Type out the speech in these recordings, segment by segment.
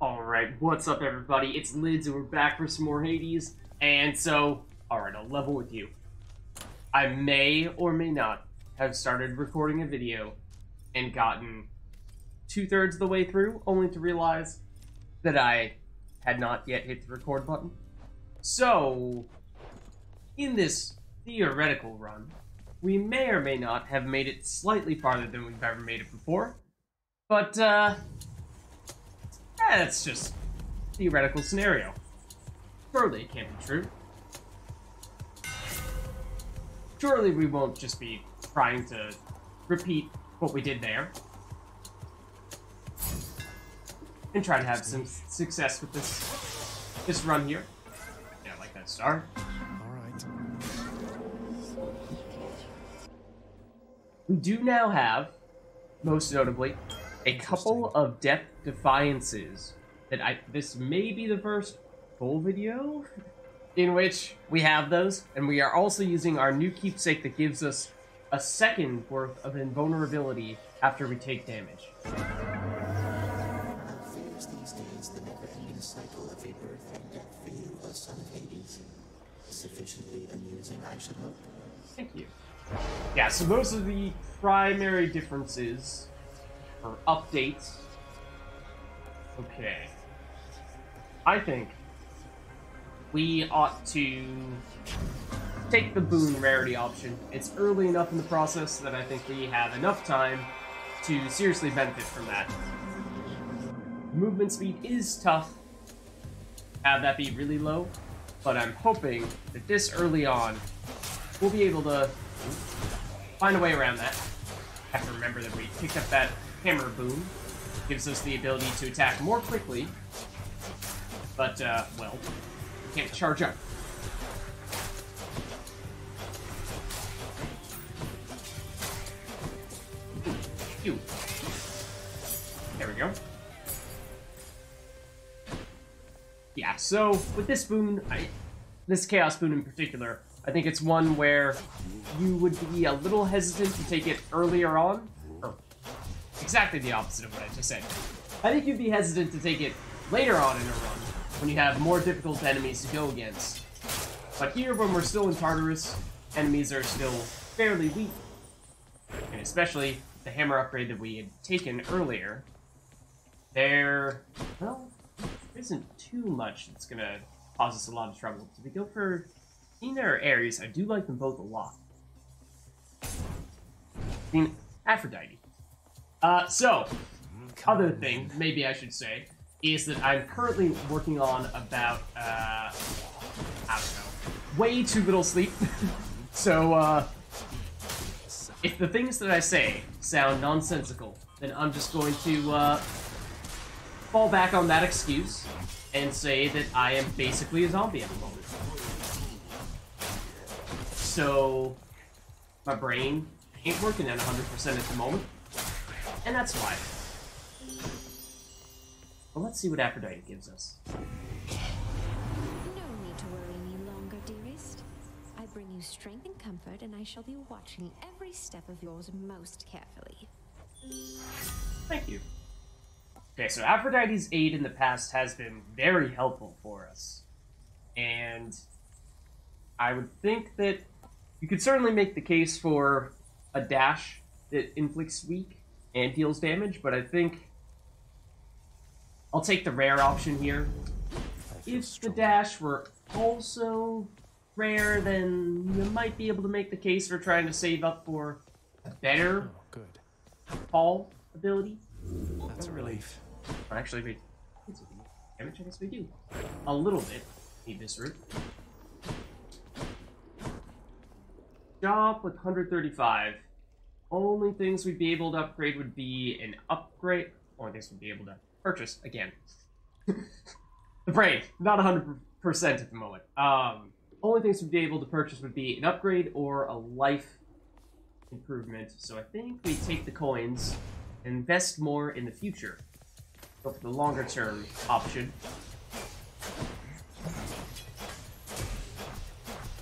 Alright, what's up everybody? It's Lids and we're back for some more Hades. And so, alright, I'll level with you. I may or may not have started recording a video and gotten 2/3 of the way through, only to realize that I had not yet hit the record button. So, in this theoretical run, we may or may not have made it slightly farther than we've ever made it before. But, that's just a theoretical scenario. Surely it can't be true. Surely we won't just be trying to repeat what we did there. And try to have some success with this run here. Yeah, I like that star. Alright. We do now have, most notably, a couple of depth defiances that this may be the first full video in which we have those, and we are also using our new keepsake that gives us a second worth of invulnerability after we take damage. Fears these days the never-ending cycle of rebirth and death for you, a son of Hades. Sufficiently amusing, I should hope. Thank you. Yeah, so those are the primary differences or updates. Okay. I think we ought to take the boon rarity option. It's early enough in the process that I think we have enough time to seriously benefit from that. Movement speed is tough. Have that be really low, but I'm hoping that this early on, we'll be able to find a way around that. Have to remember that we picked up that hammer boon. Gives us the ability to attack more quickly. But, well, we can't charge up. Ooh. There we go. Yeah, so with this boon, this Chaos boon in particular, I think it's one where you would be a little hesitant to take it earlier on. Or exactly the opposite of what I just said. I think you'd be hesitant to take it later on in a run, when you have more difficult enemies to go against. But here, when we're still in Tartarus, enemies are still fairly weak. And especially the hammer upgrade that we had taken earlier, there isn't too much that's gonna cause us a lot of trouble. So we go for Athena or Ares. I do like them both a lot. I mean, Aphrodite. So, other thing, maybe I should say, is that I'm currently working on about, I don't know, way too little sleep. So, if the things that I say sound nonsensical, then I'm just going to, fall back on that excuse and say that I am basically a zombie at the moment. So, my brain ain't working at 100% at the moment, and that's why. Well, let's see what Aphrodite gives us. No need to worry any longer, dearest. I bring you strength and comfort, and I shall be watching every step of yours most carefully. Thank you. Okay, so Aphrodite's aid in the past has been very helpful for us. And I would think that you could certainly make the case for a dash that inflicts weak and deals damage, but I think I'll take the rare option here. If the dash were also rare, then you might be able to make the case for trying to save up for a better fall ability. That's a relief. Or actually, wait. Damage, I guess we do. A little bit. Need this route. Job with 135. Only things we'd be able to upgrade would be an upgrade, or this would be able to purchase again. The brain, not 100% at the moment. Only things we'd be able to purchase would be an upgrade or a life improvement. So I think we take the coins and invest more in the future. Go for the longer term option.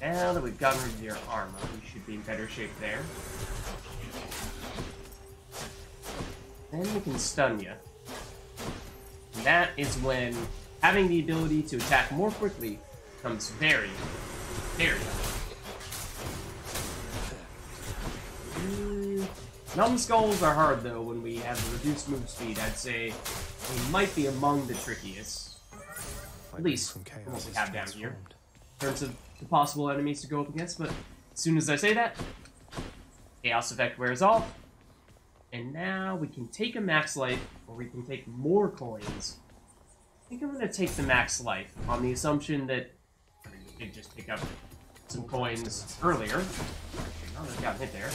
Now that we've gotten rid of your armor, we should be in better shape there. Then we can stun you. And that is when having the ability to attack more quickly becomes very, very helpful. Numbskulls are hard, though, when we have the reduced move speed. I'd say they might be among the trickiest. At least from what we have down here. In terms of the possible enemies to go up against, but as soon as I say that, Chaos Effect wears off. And now we can take a max life, or we can take more coins. I think I'm going to take the max life, on the assumption that we did just pick up some coins earlier. Oh, I got hit there.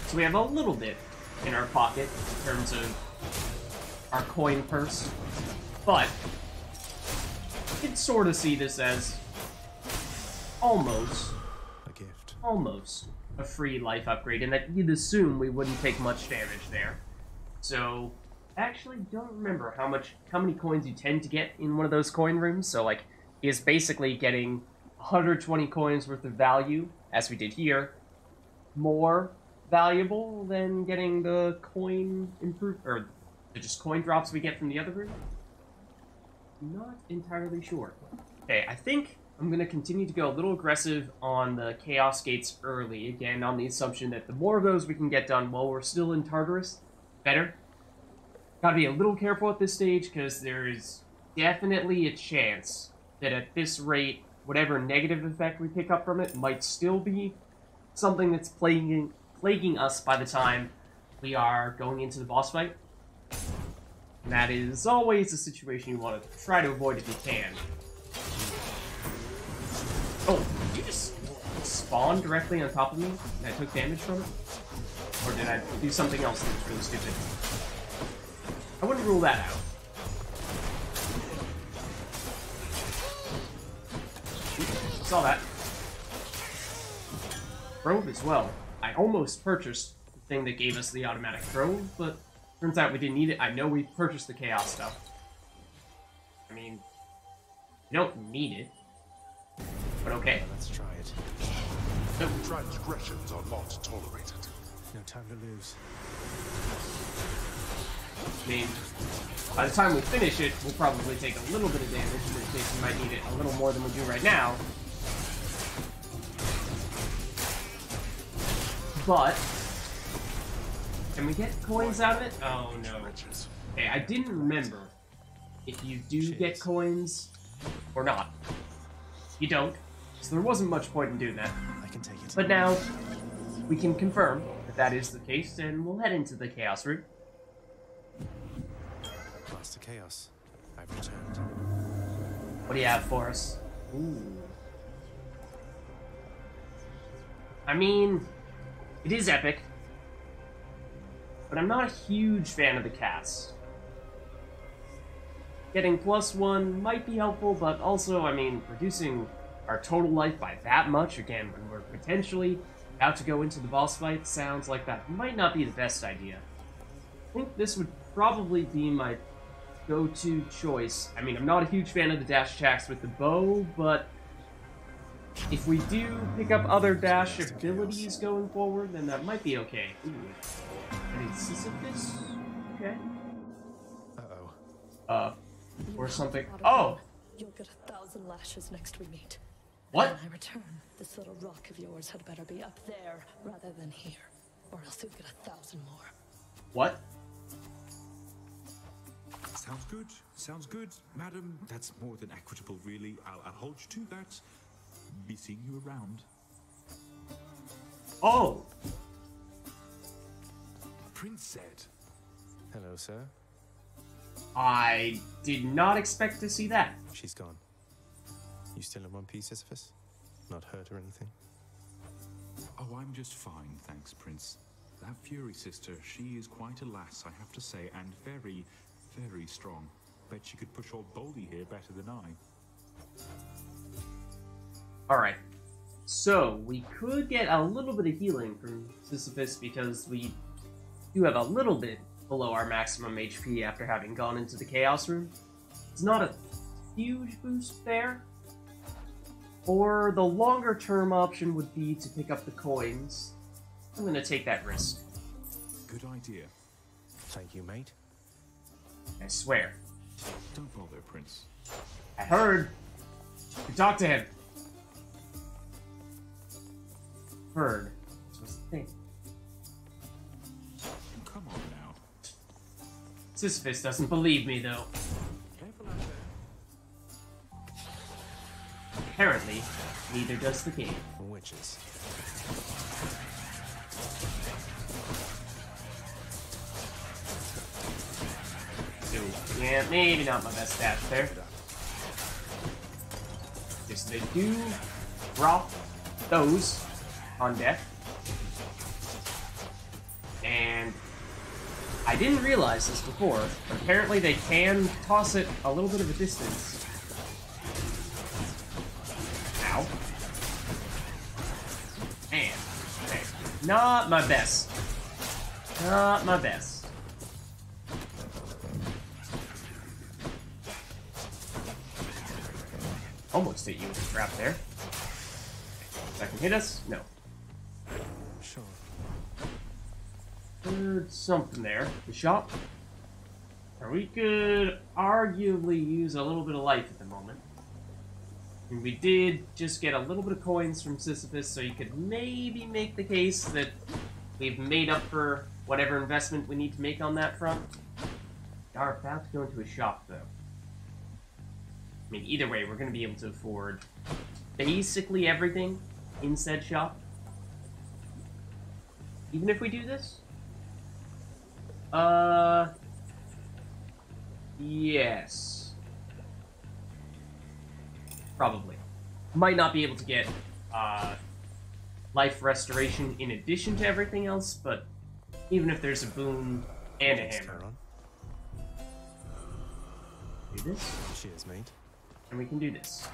So we have a little bit in our pocket in terms of our coin purse, but you can sort of see this as almost a free life upgrade, and that you'd assume we wouldn't take much damage there. So, I actually don't remember how many coins you tend to get in one of those coin rooms. So, like, is basically getting 120 coins worth of value, as we did here, more valuable than getting the coin or the just coin drops we get from the other room? Not entirely sure. Okay, I think I'm going to continue to go a little aggressive on the Chaos Gates early, again, on the assumption that the more of those we can get done while we're still in Tartarus, better. Gotta be a little careful at this stage, because there is definitely a chance that at this rate, whatever negative effect we pick up from it might still be something that's plaguing us by the time we are going into the boss fight. And that is always a situation you want to try to avoid if you can. Oh, did you just spawn directly on top of me and I took damage from it? Or did I do something else that was really stupid? I wouldn't rule that out. Saw that. Probe as well. I almost purchased the thing that gave us the automatic probe, but turns out we didn't need it. I know we purchased the chaos stuff. I mean, you don't need it. But okay. Let's try it. No transgressions are not tolerated. No time to lose. I mean, by the time we finish it, we'll probably take a little bit of damage, in which case we might need it a little more than we do right now. But, can we get coins out of it? Oh no. Okay, I didn't remember if you do get coins or not. You don't, so there wasn't much point in doing that. I can take it. But now, we can confirm that that is the case, and we'll head into the Chaos route. Master Chaos, I've returned. What do you have for us? Ooh. I mean, it is epic, but I'm not a huge fan of the cast. Getting +1 might be helpful, but also, I mean, reducing our total life by that much, again, when we're potentially about to go into the boss fight, sounds like that might not be the best idea. I think this would probably be my go-to choice. I mean, I'm not a huge fan of the dash attacks with the bow, but if we do pick up other dash abilities going forward, then that might be okay. Ooh. Any Sisyphus? Okay. Uh-oh. Or something. Oh! You'll get 1,000 lashes next we meet. What? When I return, this little rock of yours had better be up there rather than here, or else you'll get 1,000 more. What? Sounds good. Sounds good, madam. That's more than equitable, really. I'll hold you to that. Be seeing you around. Oh! Prince said. Hello, sir. I did not expect to see that. She's gone. You still in one piece, Sisyphus? Not hurt or anything? Oh, I'm just fine, thanks, Prince. That Fury sister, she is quite a lass, I have to say, and very, very strong. Bet she could push old Boldy here better than I. Alright. So, we could get a little bit of healing from Sisyphus because we do have a little bit below our maximum HP after having gone into the Chaos Room. It's not a huge boost there. Or the longer term option would be to pick up the coins. I'm gonna take that risk. Good idea. Thank you, mate. I swear. Don't bother, Prince. I heard. You talk to him. Heard. What's the thing? Come on now. Sisyphus doesn't believe me, though. Careful out there. Apparently, neither does the king. Witches. So, yeah, maybe not my best stats there. Yes, they do drop those on deck. And I didn't realize this before, but apparently they can toss it a little bit of a distance. Ow. Man, okay. Not my best. Not my best. Almost hit you with a trap there. That can hit us? No. Sure. Heard something there. The shop? Or we could arguably use a little bit of life at the moment. And we did just get a little bit of coins from Sisyphus, so you could maybe make the case that we've made up for whatever investment we need to make on that front. We are about to go into a shop, though. I mean, either way, we're going to be able to afford basically everything in said shop. Even if we do this? Yes. Probably. Might not be able to get, life restoration in addition to everything else, but even if there's a boon and a hammer. Do this. Cheers, mate. And we can do this.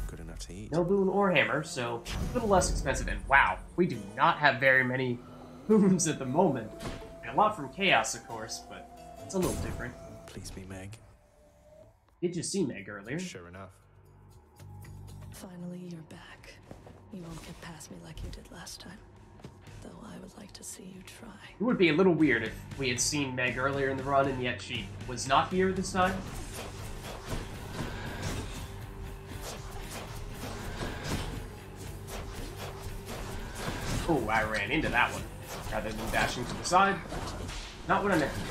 Good enough to eat. No boon or hammer, so a little less expensive. And wow, we do not have very many boons at the moment. And a lot from Chaos, of course, but it's a little different. Please be Meg. Did you see Meg earlier? Sure enough. Finally, you're back. You won't get past me like you did last time. Though I would like to see you try. It would be a little weird if we had seen Meg earlier in the run and yet she was not here this time. Oh, I ran into that one, rather than dashing to the side. Not what I meant to do.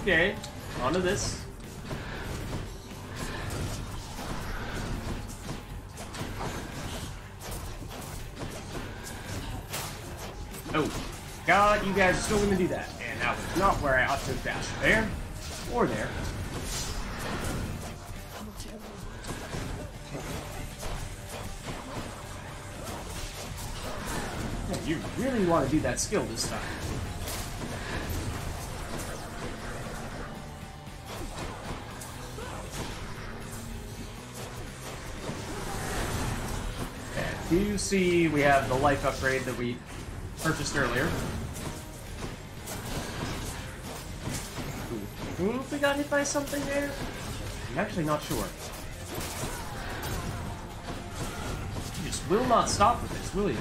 Okay. Okay, onto this. Oh, God, you guys are still going to do that. And that was not where I ought to have dashed. There, or there. Yeah, you really want to do that skill this time. Do you see we have the life upgrade that we purchased earlier? I think we got hit by something there? I'm actually not sure. You just will not stop with this, will you?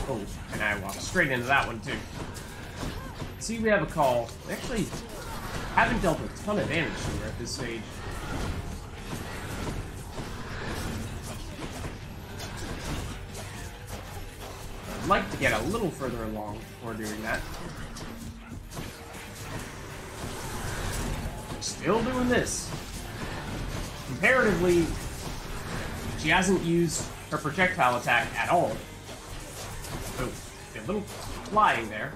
Oh, and I walked straight into that one too. See, we have a call. We actually haven't dealt a ton of damage to her at this stage. I'd like to get a little further along before doing that. Still doing this. Comparatively, she hasn't used her projectile attack at all. Oh, a little flying there.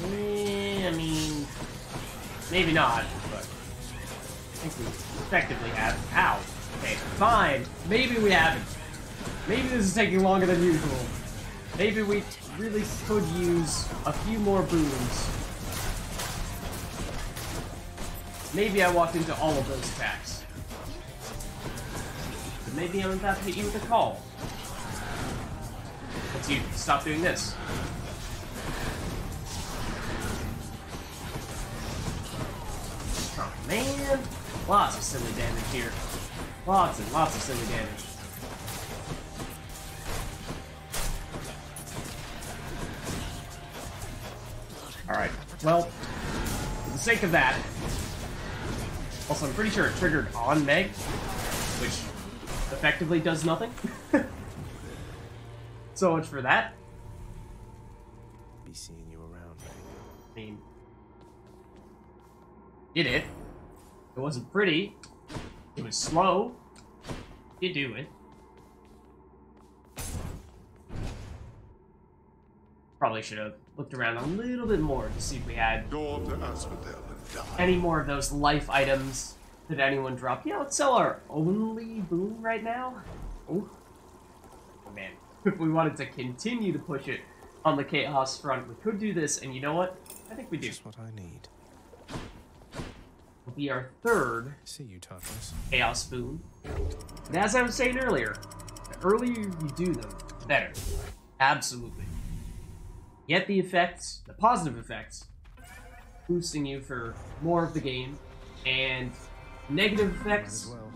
I mean, maybe not, but I think we effectively have. Ow. Okay, fine. Maybe we haven't. Maybe this is taking longer than usual. Maybe we really could use a few more boons. Maybe I walked into all of those attacks. maybe I'm about to hit you with a call. Once you stop doing this. Oh man! Lots of silly damage here. Lots and lots of silly damage. Alright, well, for the sake of that, also I'm pretty sure it triggered on Meg, which effectively does nothing. So much for that. Be seeing you around. I mean, did it. It wasn't pretty. It was slow. You do it. Probably should have looked around a little bit more to see if we had Go on to Asphodel and die. any more of those life items that anyone dropped. Yeah, let's sell our only boon right now. Oh, man. If we wanted to continue to push it on the Chaos front, we could do this, and you know what? I think we do. Just what I need. Will be our third See you, Tartarus. Chaos boon. And as I was saying earlier, the earlier you do them, the better. Absolutely. Get the effects, the positive effects, boosting you for more of the game, and negative effects, As well.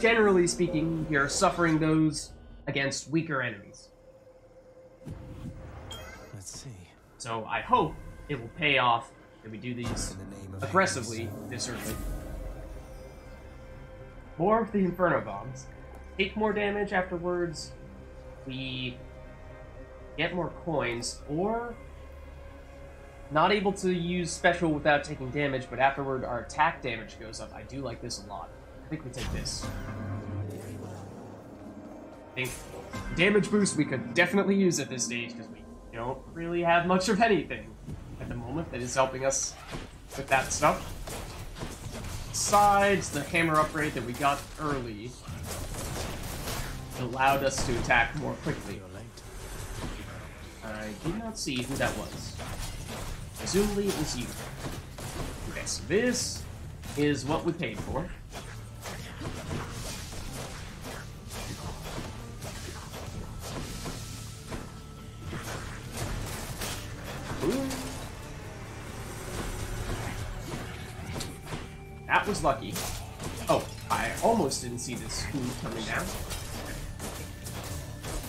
generally speaking, you're suffering those against weaker enemies. Let's see. So I hope it will pay off that we do these In the name of aggressively Hades. this early. More of the Inferno Bombs. Take more damage afterwards. We get more coins, or not able to use special without taking damage, but afterward our attack damage goes up. I do like this a lot. I think we take this. I think damage boost we could definitely use at this stage, because we don't really have much of anything at the moment that is helping us with that stuff. Besides the hammer upgrade that we got early, it allowed us to attack more quickly. You're late. I did not see who that was. Presumably it was you. Okay, so this is what we paid for. Ooh. That was lucky. Oh, I almost didn't see this spoon coming down.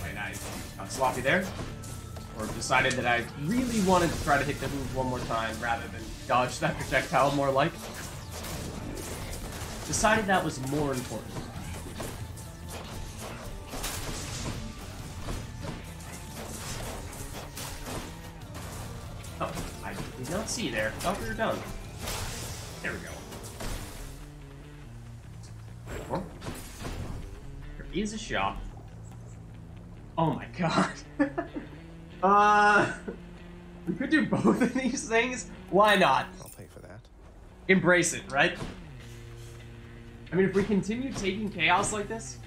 Right, I got sloppy there. Or decided that I really wanted to try to hit the move one more time rather than dodge that projectile more like. Decided that was more important. Oh, I did not see you there. Thought we were done. There we go. Oh. There is a shop. Oh my god. We could do both of these things. Why not? I'll pay for that. Embrace it, right? I mean, if we continue taking chaos like this,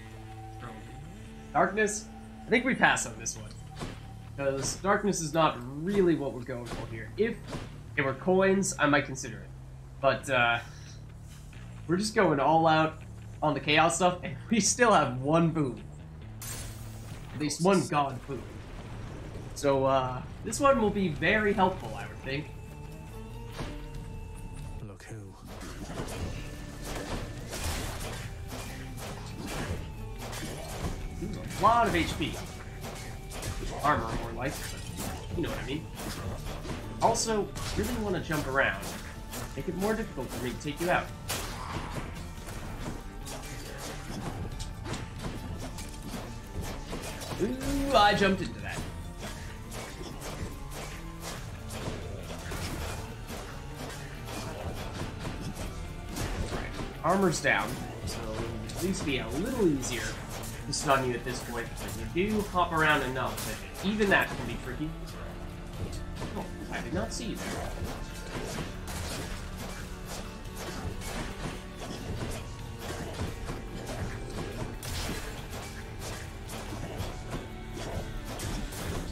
darkness, I think we pass on this one. Because darkness is not really what we're going for here. If it were coins, I might consider it. But, we're just going all out on the chaos stuff, and we still have one boon. At least one god boon. So, this one will be very helpful, I would think. Look who. Ooh, a lot of HP. Armor, more like, but you know what I mean. Also, really want to jump around. Make it more difficult for me to take you out. Ooh, I jumped into that. Right. Armor's down, so it'll at least be a little easier to stun you at this point, but you do hop around enough that even that can be tricky. Oh, I did not see you there.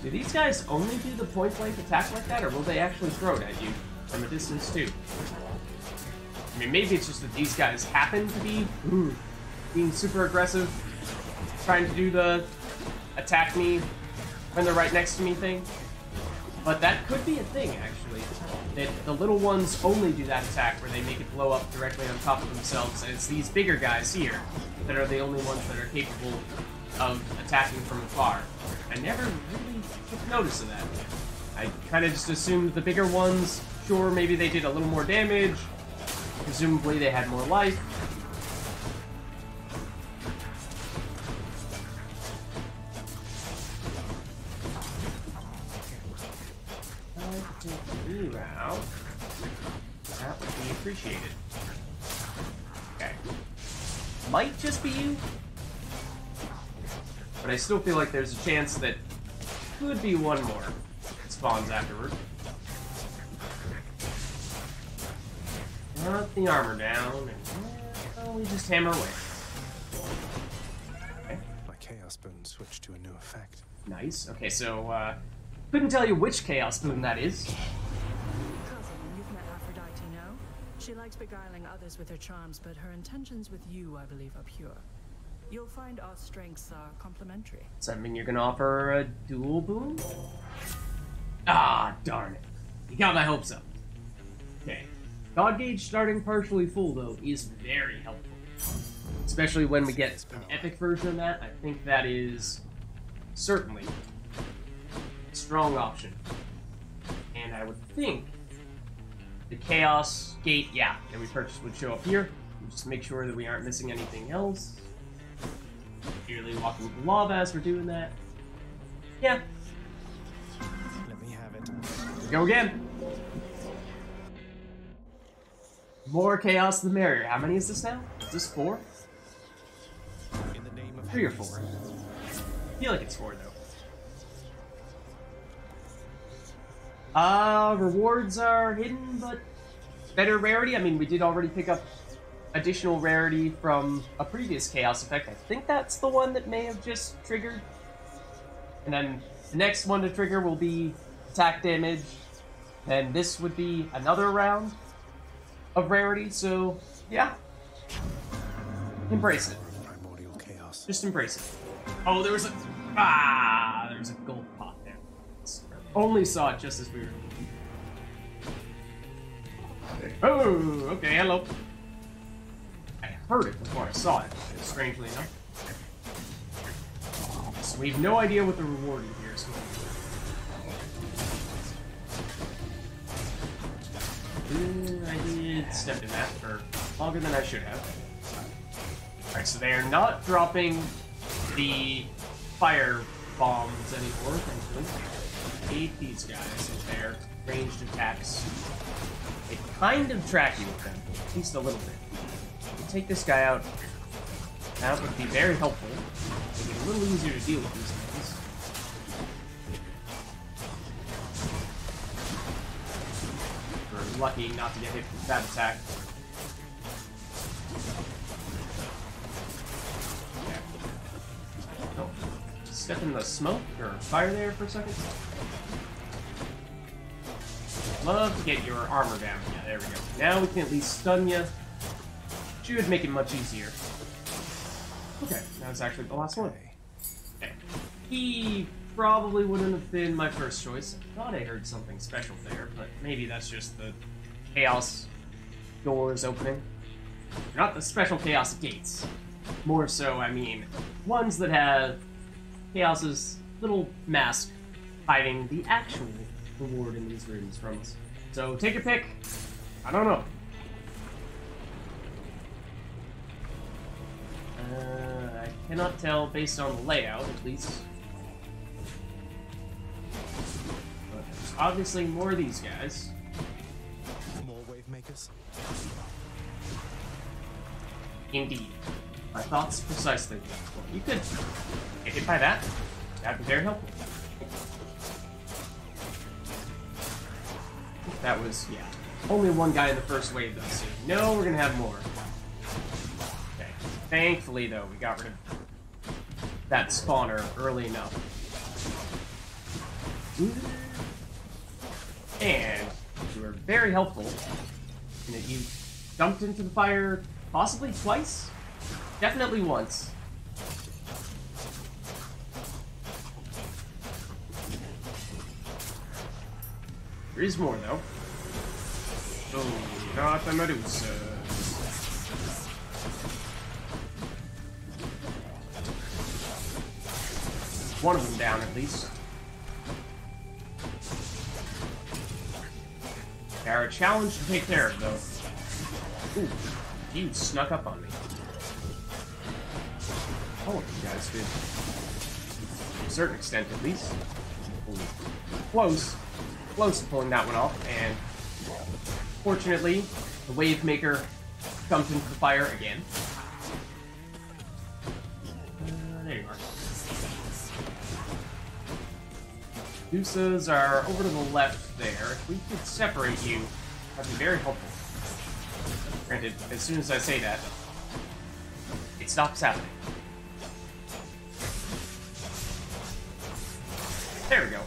Do these guys only do the point-blank attack like that, or will they actually throw it at you from a distance too? I mean, maybe it's just that these guys happen to be being super aggressive, trying to do the attack me when they're right next to me thing. But that could be a thing, actually. That the little ones only do that attack where they make it blow up directly on top of themselves, and it's these bigger guys here that are the only ones that are capable of attacking from afar. I never really took notice of that. I kind of just assumed the bigger ones, sure, maybe they did a little more damage, presumably they had more life. Route. That would be appreciated. Okay. Might just be you, but I still feel like there's a chance that could be one more that spawns afterward. Not the armor down, and we just hammer away. Okay. My chaos boon switched to a new effect. Nice. Okay, so couldn't tell you which chaos boon that is. Cousin, you've met Aphrodite now. She likes beguiling others with her charms, but her intentions with you, I believe, are pure. You'll find our strengths are complementary. Does that mean you're gonna offer a dual boon? Ah, darn it. You got my hopes up. Okay. God gauge starting partially full, though, is very helpful. Especially when we get an epic version of that. I think that is certainly a strong option. And I would think the Chaos Gate, yeah, that we purchased would show up here. Just make sure that we aren't missing anything else. Clearly walking with lava as we're doing that. Yeah. Let me have it. Here we go again. More chaos the merrier. How many is this now? Is this 4? In the name of 3 or Hades. 4. I feel like it's 4 though. Rewards are hidden, but better rarity. I mean, we did already pick up additional rarity from a previous chaos effect. I think that's the one that may have just triggered. And then the next one to trigger will be attack damage. And this would be another round of rarity, so yeah. Embrace it. Primordial chaos. Just embrace it. Oh, there was a gold pot there. Only saw it just as we were leaving. Oh, okay, hello. I heard it before I saw it, strangely enough. So we have no idea what the reward in here is going to be. I did step in that for longer than I should have. Alright, so they are not dropping the fire bombs anymore, thankfully. I hate these guys with their ranged attacks. They kind of track you with them, at least a little bit. You take this guy out, that would be very helpful. Make it a little easier to deal with these things. We're lucky not to get hit with that attack. Oh, step in the smoke or fire there for a second. Love to get your armor down. Yeah, there we go. Now we can at least stun you. Should make it much easier. Okay, that was actually the last one. Okay. He probably wouldn't have been my first choice. I thought I heard something special there, but maybe that's just the chaos doors opening. Not the special chaos gates. More so, I mean, ones that have Chaos's little mask hiding the actual reward in these rooms from us. So take your pick. I don't know. I cannot tell based on the layout, at least. But there's obviously more of these guys. More wave makers. Indeed. My thoughts precisely. Well, you could get hit by that. That'd be very helpful. That was, yeah. Only one guy in the first wave, though, so no, we're gonna have more. Okay. Thankfully, though, we got rid of that spawner early enough. And you were very helpful in that you jumped into the fire possibly twice? Definitely once. There is more, though. Oh, not the Medusa. One of them down, at least. They are a challenge to take care of, though. Ooh, you snuck up on me. All of you guys did. To a certain extent, at least. Ooh. Close. Close to pulling that one off, and fortunately, the Wave Maker comes into the fire again. There you are. Medusas are over to the left there. If we could separate you, that'd be very helpful. Granted, as soon as I say that, it stops happening. There we go.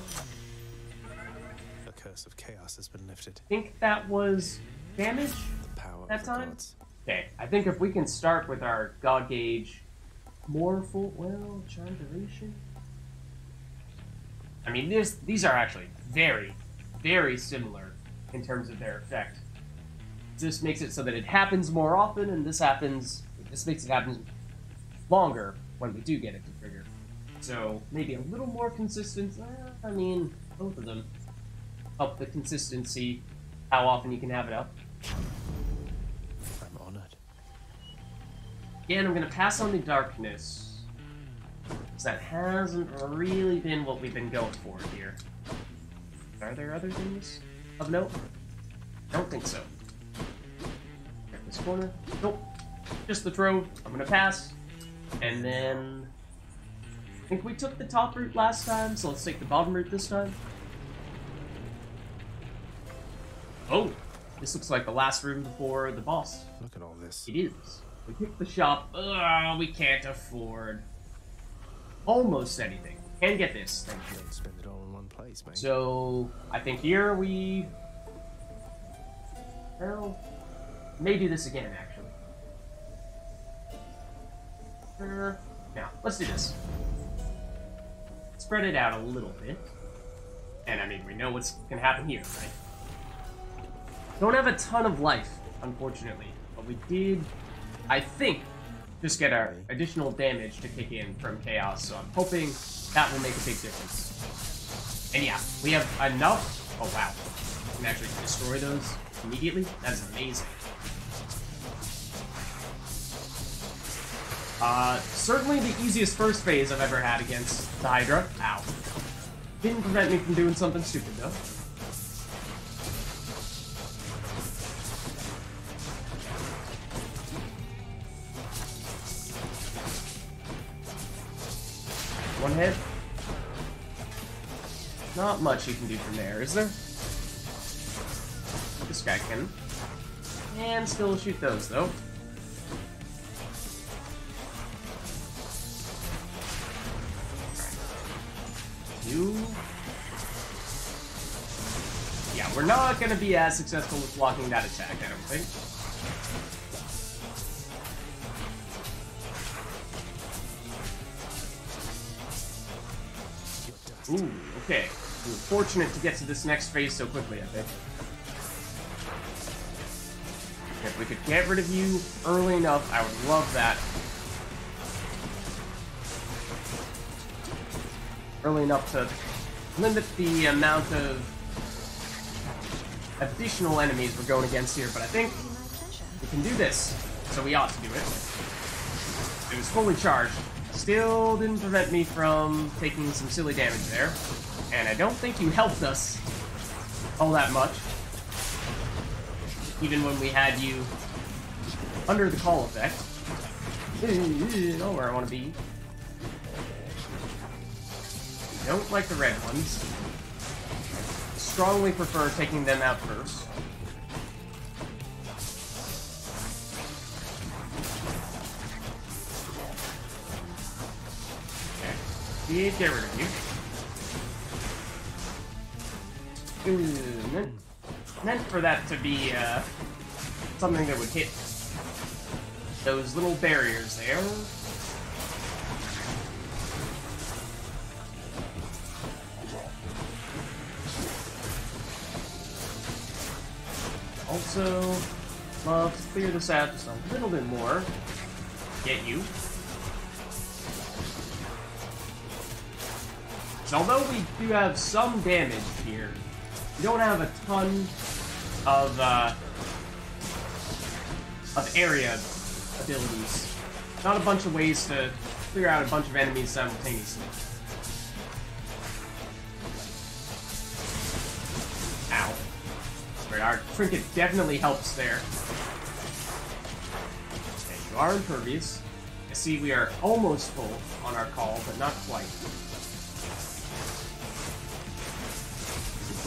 The curse of chaos has been lifted. I think that was damage The power that of the time? gods. Okay, I think if we can start with our God Gauge more full, well, charm duration. I mean, these are actually very, very similar in terms of their effect. This makes it so that it happens more often, and this makes it happen longer when we do get it to trigger. So, maybe a little more consistent. I mean, both of them up the consistency, how often you can have it up. I'm honored. Again, I'm going to pass on the darkness. Because that hasn't really been what we've been going for here. Are there other things of note? I don't think so. Check this corner. Nope. Just the trove. I'm going to pass. And then... I think we took the top route last time, so let's take the bottom route this time. Oh! This looks like the last room before the boss. Look at all this. It is. We picked the shop. Ugh, we can't afford almost anything. Can get this, thank you. Don't spend it all in one place, mate. So, I think here we... Well, may do this again, actually. Now, let's do this. Spread it out a little bit. And, I mean, we know what's gonna happen here, right? Don't have a ton of life, unfortunately. But we did, I think, just get our additional damage to kick in from Chaos. So I'm hoping that will make a big difference. And yeah, we have enough. Oh, wow. We can actually destroy those immediately. That is amazing. Certainly the easiest first phase I've ever had against the Hydra. Ow. Didn't prevent me from doing something stupid, though. One hit. Not much you can do from there, is there? This guy can. And still shoot those, though. You... Yeah, we're not going to be as successful with blocking that attack, I don't think. Ooh, okay. We were fortunate to get to this next phase so quickly, I think. If we could get rid of you early enough, I would love that. Early enough to limit the amount of additional enemies we're going against here, but I think we can do this, so we ought to do it. It was fully charged. Still didn't prevent me from taking some silly damage there. And I don't think you helped us all that much. Even when we had you under the call effect. Know where I want to be. Don't like the red ones. Strongly prefer taking them out first. Okay. Get rid of you. Meant for that to be something that would hit those little barriers there. Also, love to clear this out just a little bit more. Get you. So although we do have some damage here, we don't have a ton of area abilities. Not a bunch of ways to clear out a bunch of enemies simultaneously. Ow. Right, our trinket definitely helps there. Okay, you are impervious. I see we are almost full on our call, but not quite.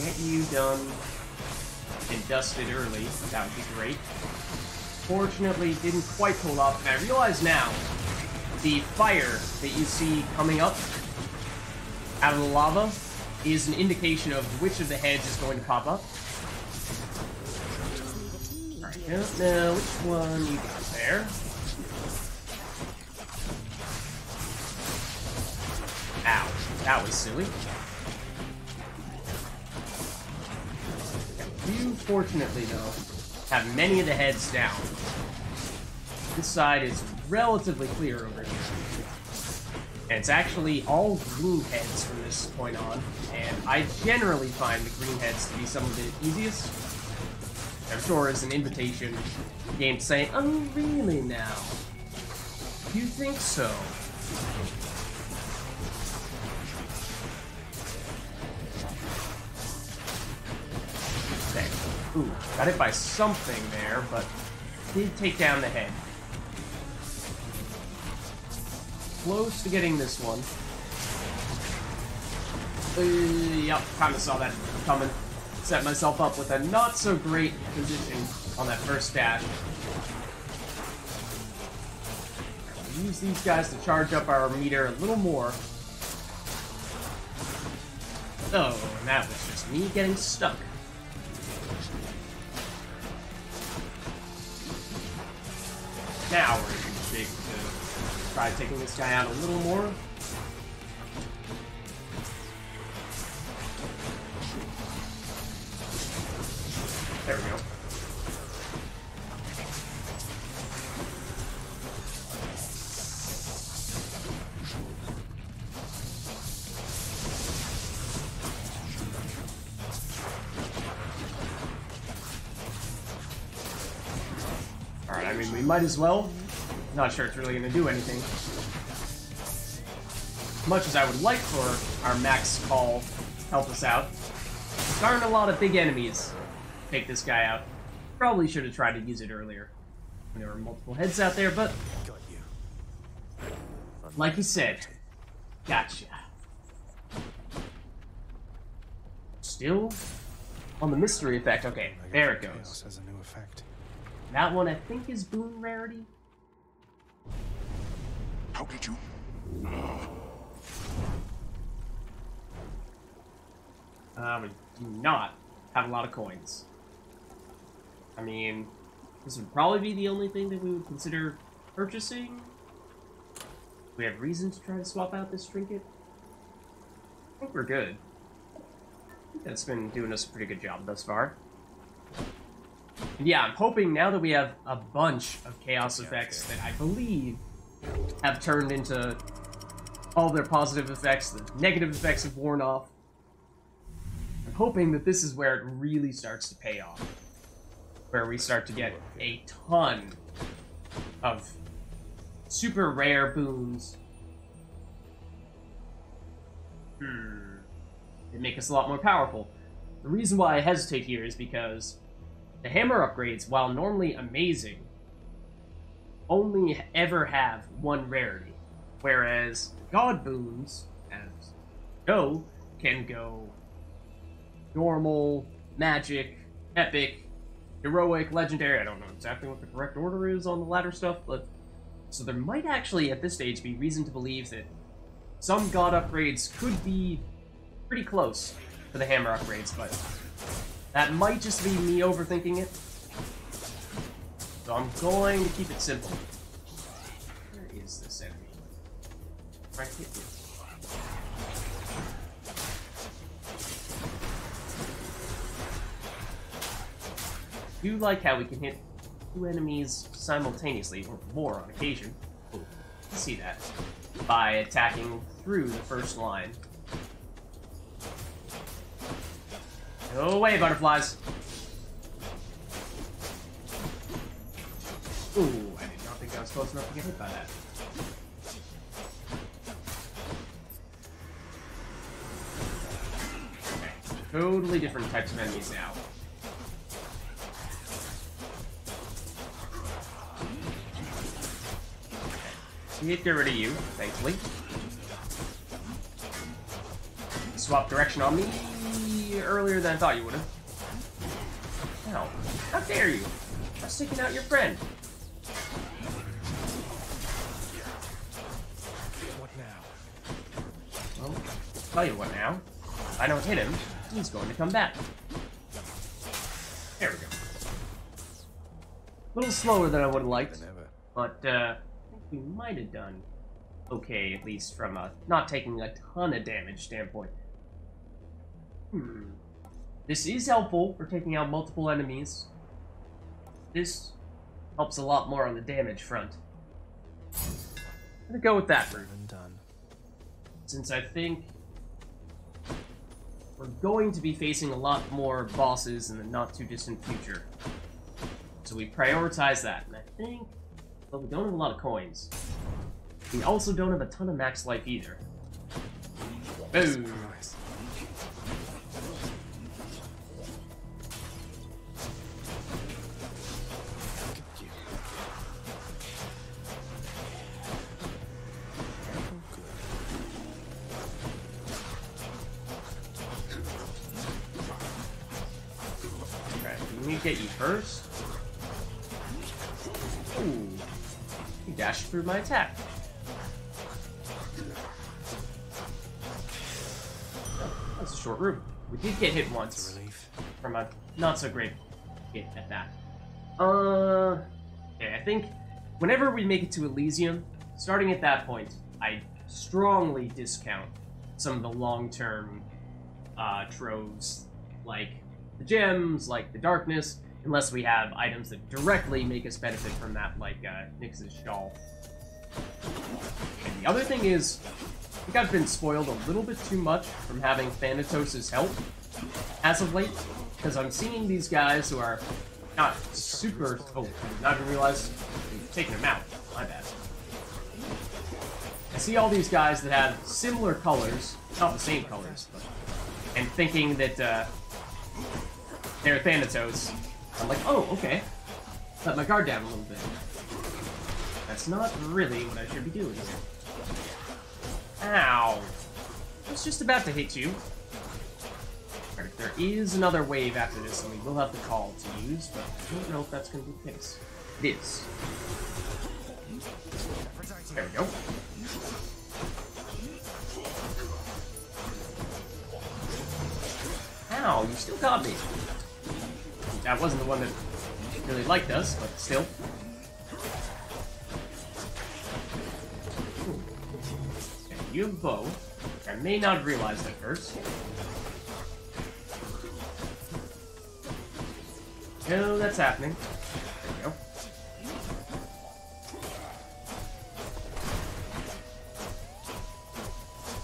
Get you done and dusted early. That would be great. Fortunately, didn't quite pull off. And I realize now, the fire that you see coming up out of the lava is an indication of which of the heads is going to pop up. Alright, I don't know which one you got there. Ow, that was silly. You, fortunately, though, have many of the heads down. This side is relatively clear over here. And it's actually all green heads from this point on, and I generally find the green heads to be some of the easiest. I'm sure is an invitation to the game to say, oh, really now? You think so? Ooh, got hit by something there, but did take down the head. Close to getting this one. Yep, kind of saw that coming. Set myself up with a not-so-great position on that first dash. Use these guys to charge up our meter a little more. Oh, and that was just me getting stuck. Now we're in shape to try taking this guy out a little more. There we go. Alright, I mean, we might as well. Not sure it's really going to do anything. As much as I would like for our max call to help us out, there aren't a lot of big enemies to take this guy out. Probably should have tried to use it earlier. There were multiple heads out there, but like you said, gotcha. Still on the mystery effect. Okay, there it goes. Has a new effect. That one, I think, is boon rarity. How did you? We do not have a lot of coins. I mean, this would probably be the only thing that we would consider purchasing. We have reason to try to swap out this trinket. I think we're good. I think that's been doing us a pretty good job thus far. And yeah, I'm hoping now that we have a bunch of chaos effects that I believe have turned into all their positive effects, the negative effects have worn off. I'm hoping that this is where it really starts to pay off. Where we start to get a ton of super rare boons. They make us a lot more powerful. The reason why I hesitate here is because the hammer upgrades, while normally amazing, only ever have one rarity. Whereas god boons, as you know, can go normal, magic, epic, heroic, legendary. I don't know exactly what the correct order is on the latter stuff, but so there might actually at this stage be reason to believe that some god upgrades could be pretty close to the hammer upgrades, but that might just be me overthinking it. So I'm going to keep it simple. is this enemy? Right here. I do like how we can hit 2 enemies simultaneously, or more on occasion. Ooh, see that. By attacking through the first line. Go away, butterflies! Ooh, I did not think I was close enough to get hit by that. Okay, totally different types of enemies now. Get rid of you, thankfully. Swap direction on me earlier than I thought you would have. Ow. How dare you? I'm sticking out your friend. What now? Well, I'll tell you what now. If I don't hit him, he's going to come back. There we go. A little slower than I would have liked, but I think we might have done okay, at least from a not taking a ton of damage standpoint. This is helpful for taking out multiple enemies. This helps a lot more on the damage front. I'm gonna go with that route. Since I think we're going to be facing a lot more bosses in the not-too-distant future. So we prioritize that, and I think... Well, we don't have a lot of coins. We also don't have a ton of max life either. Boom! Get you first. Ooh. You dashed through my attack. Oh, that's a short room. We did get hit once from a not so great hit at that. Okay, I think whenever we make it to Elysium, starting at that point, I strongly discount some of the long-term troves, like the gems, like the darkness, unless we have items that directly make us benefit from that, like Nyx's shawl. And the other thing is, I think I've been spoiled a little bit too much from having Thanatos' help as of late, because I'm seeing these guys who are not super... Oh, I did not even realize we've taken them out. My bad. I see all these guys that have similar colors, not the same colors, but, and thinking that they're Thanatos. I'm like, oh, okay. Let my guard down a little bit. That's not really what I should be doing here. Ow! I was just about to hit you. Alright, there is another wave after this, and we will have the call to use, but I don't know if that's going to be the case. It is. There we go. Ow, you still got me. That wasn't the one that really liked us, but still. Ooh. Okay, you have a bow. I may not have realized at first. No, that's happening. There we go.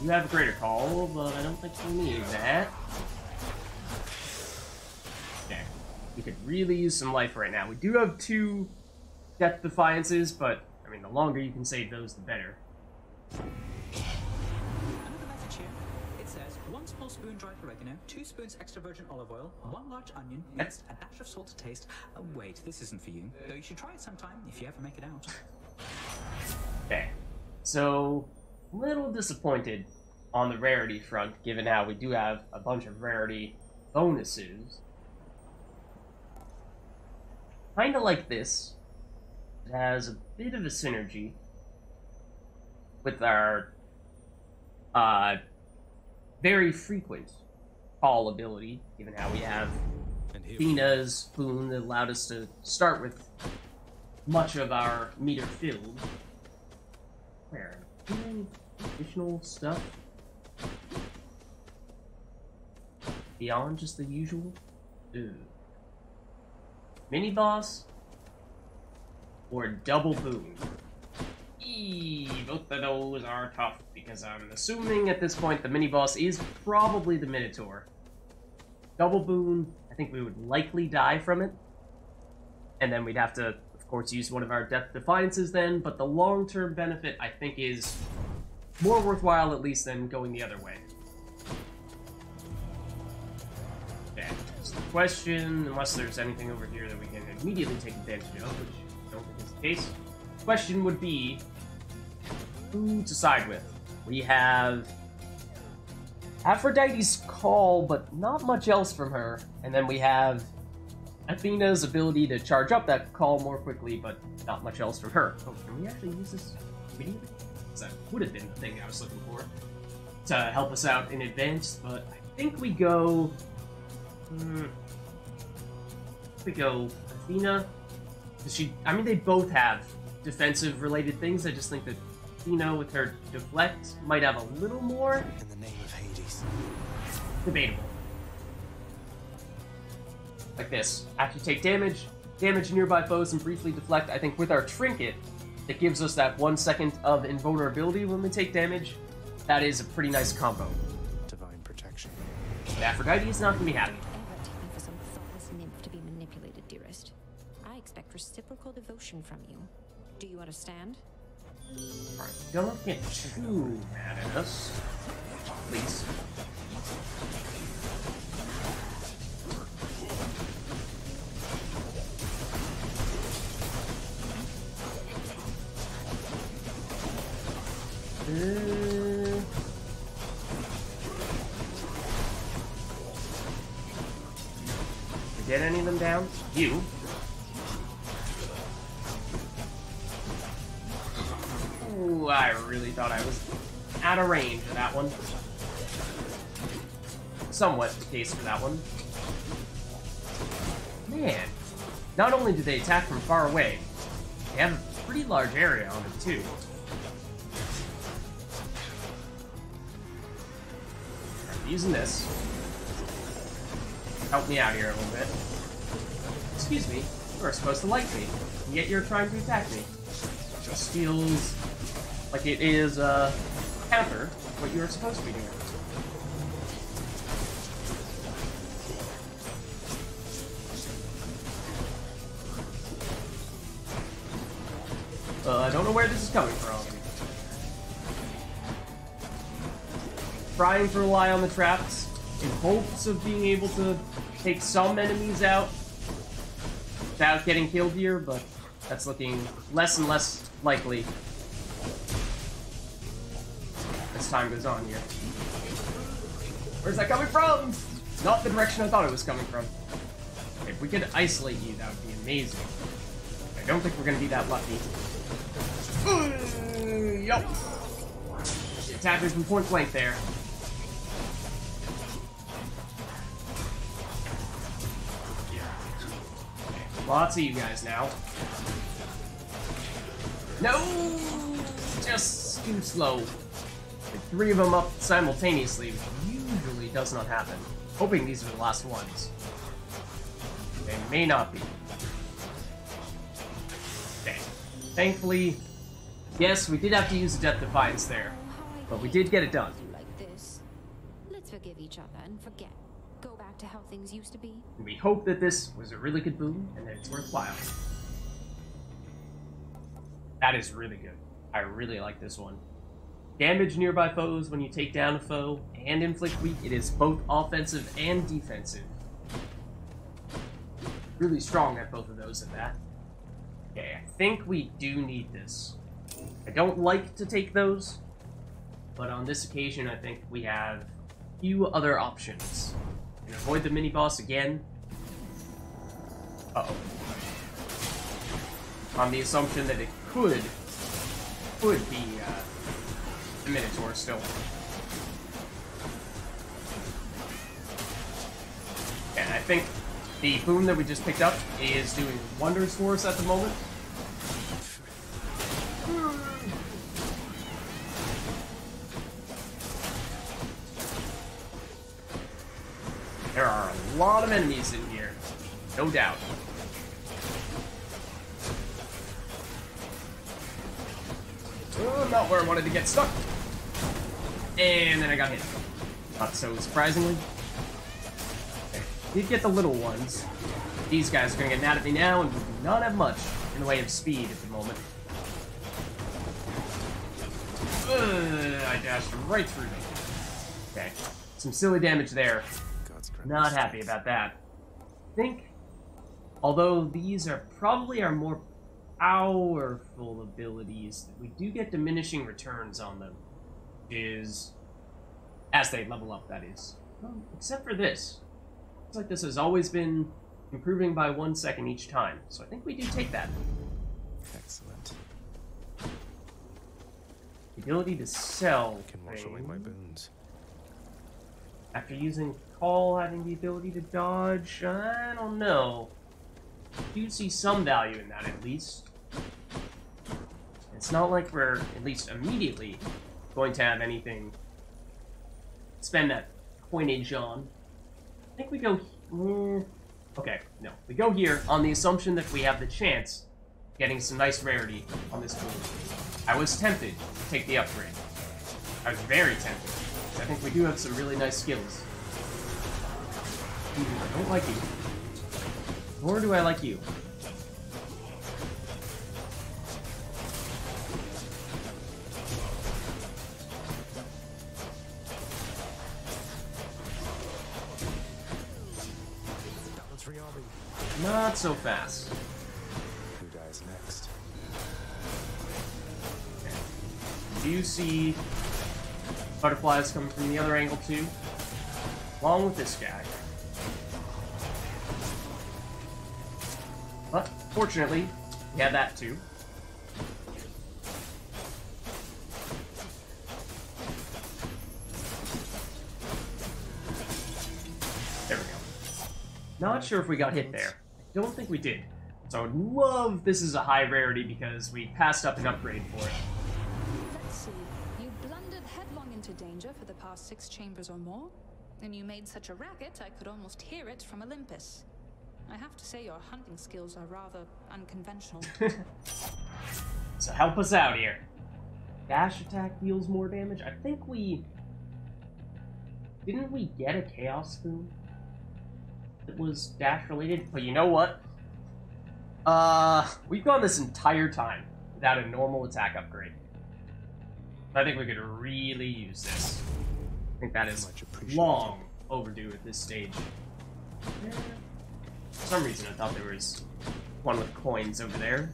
You have a greater call, but I don't think we need that. We could really use some life right now. We do have 2 Death Defiances, but, I mean, the longer you can save those, the better. Another message here. It says, 1 small spoon dried oregano, 2 spoons extra virgin olive oil, 1 large onion, minced, a dash of salt to taste. Wait, this isn't for you. Though you should try it sometime, if you ever make it out. Okay. So, a little disappointed on the rarity front, given how we do have a bunch of rarity bonuses. Kinda like this. It has a bit of a synergy with our very frequent call ability, given how we have Fina's boon that allowed us to start with much of our meter filled. Where? Any additional stuff? Beyond just the usual? Ooh. Mini boss? Or double boom? Both of those are tough, because I'm assuming at this point the mini boss is probably the Minotaur. Double boom, I think we would likely die from it. And then we'd have to, of course, use one of our Death Defiances then, but the long-term benefit, I think, is more worthwhile, at least, than going the other way. Okay, so the question, unless there's anything over here that we can immediately take advantage of, which I don't think is the case, the question would be who to side with. We have Aphrodite's call, but not much else from her. And then we have Athena's ability to charge up that call more quickly, but not much else from her. Oh, can we actually use this immediately? That would have been the thing I was looking for to help us out in advance, but I think we go... we go Athena. I mean, they both have defensive-related things. I just think that Athena, with her deflect, might have a little more. In the name of Hades. Debatable. Like this. After you take damage nearby foes and briefly deflect. I think with our trinket, that gives us that 1 second of invulnerability when we take damage. That is a pretty nice combo. Divine protection. But Aphrodite is not going to be happy. Ever take me for some thoughtless nymph to be manipulated, dearest? I expect reciprocal devotion from you. Do you understand? Alright, don't get too mad at us. Please. Get any of them down? You. Ooh, I really thought I was out of range for that one. Somewhat the case for that one. Man, not only do they attack from far away, they have a pretty large area on it too. I'm using this. Help me out here a little bit. Excuse me, you are supposed to like me, and yet you're trying to attack me. It just feels like it is counter what you are supposed to be doing. I don't know where this is coming from. Trying to rely on the traps in hopes of being able to take some enemies out without getting killed here, but that's looking less and less likely as time goes on here. Where's that coming from? Not the direction I thought it was coming from. If we could isolate you, that would be amazing. I don't think we're gonna be that lucky. Yup. The attacker's from point blank there. Lots of you guys now. No! Just too slow. Like 3 of them up simultaneously, which usually does not happen. Hoping these are the last ones. They may not be. Okay. Thankfully, yes, we did have to use a Death Defiance there, but we did get it done. Like this. Let's forgive each other and forget. Go back to how things used to be. And we hope that this was a really good boon and that it's worthwhile. That is really good. I really like this one. Damage nearby foes when you take down a foe and inflict weak. It is both offensive and defensive. Really strong at both of those at that. Okay, I think we do need this. I don't like to take those, but on this occasion I think we have a few other options. And avoid the mini-boss again. Uh-oh. On the assumption that it could be the Minotaur still. And I think the boom that we just picked up is doing wonders for us at the moment. There are a lot of enemies in here, no doubt. Oh, not where I wanted to get stuck. And then I got hit. Not so surprisingly. Okay. Did get the little ones. These guys are gonna get mad at me now, and we do not have much in the way of speed at the moment. I dashed right through them. Okay. Some silly damage there. Not happy about that. I think, although these are probably our more powerful abilities, we do get diminishing returns on them. Is as they level up, that is. Well, except for this. Looks like this has always been improving by 1 second each time. So I think we do take that. Excellent. The ability to sell I can wash away my boons. After using Call, having the ability to dodge, I don't know. I do see some value in that, at least. It's not like we're, at least immediately, going to have anything spend that coinage on. I think we go... okay, no. We go here on the assumption that we have the chance of getting some nice rarity on this boon. I was tempted to take the upgrade. I was very tempted. I think we do have some really nice skills. I don't like you. Nor do I like you. Not so fast. Who dies next? Okay. Do you see butterflies coming from the other angle too? Along with this guy. But fortunately, we have that too. There we go. Not sure if we got hit there. I don't think we did. So I would love this is a high rarity because we passed up an upgrade for it. Let's see. You blundered headlong into danger for the past 6 chambers or more, and you made such a racket I could almost hear it from Olympus. I have to say your hunting skills are rather unconventional. So help us out here. Dash attack deals more damage. I think we... Didn't we get a Chaos Spoon that was dash related? But you know what? We've gone this entire time without a normal attack upgrade. I think we could really use this. I think that is long overdue at this stage. Yeah. For some reason, I thought there was one with coins over there.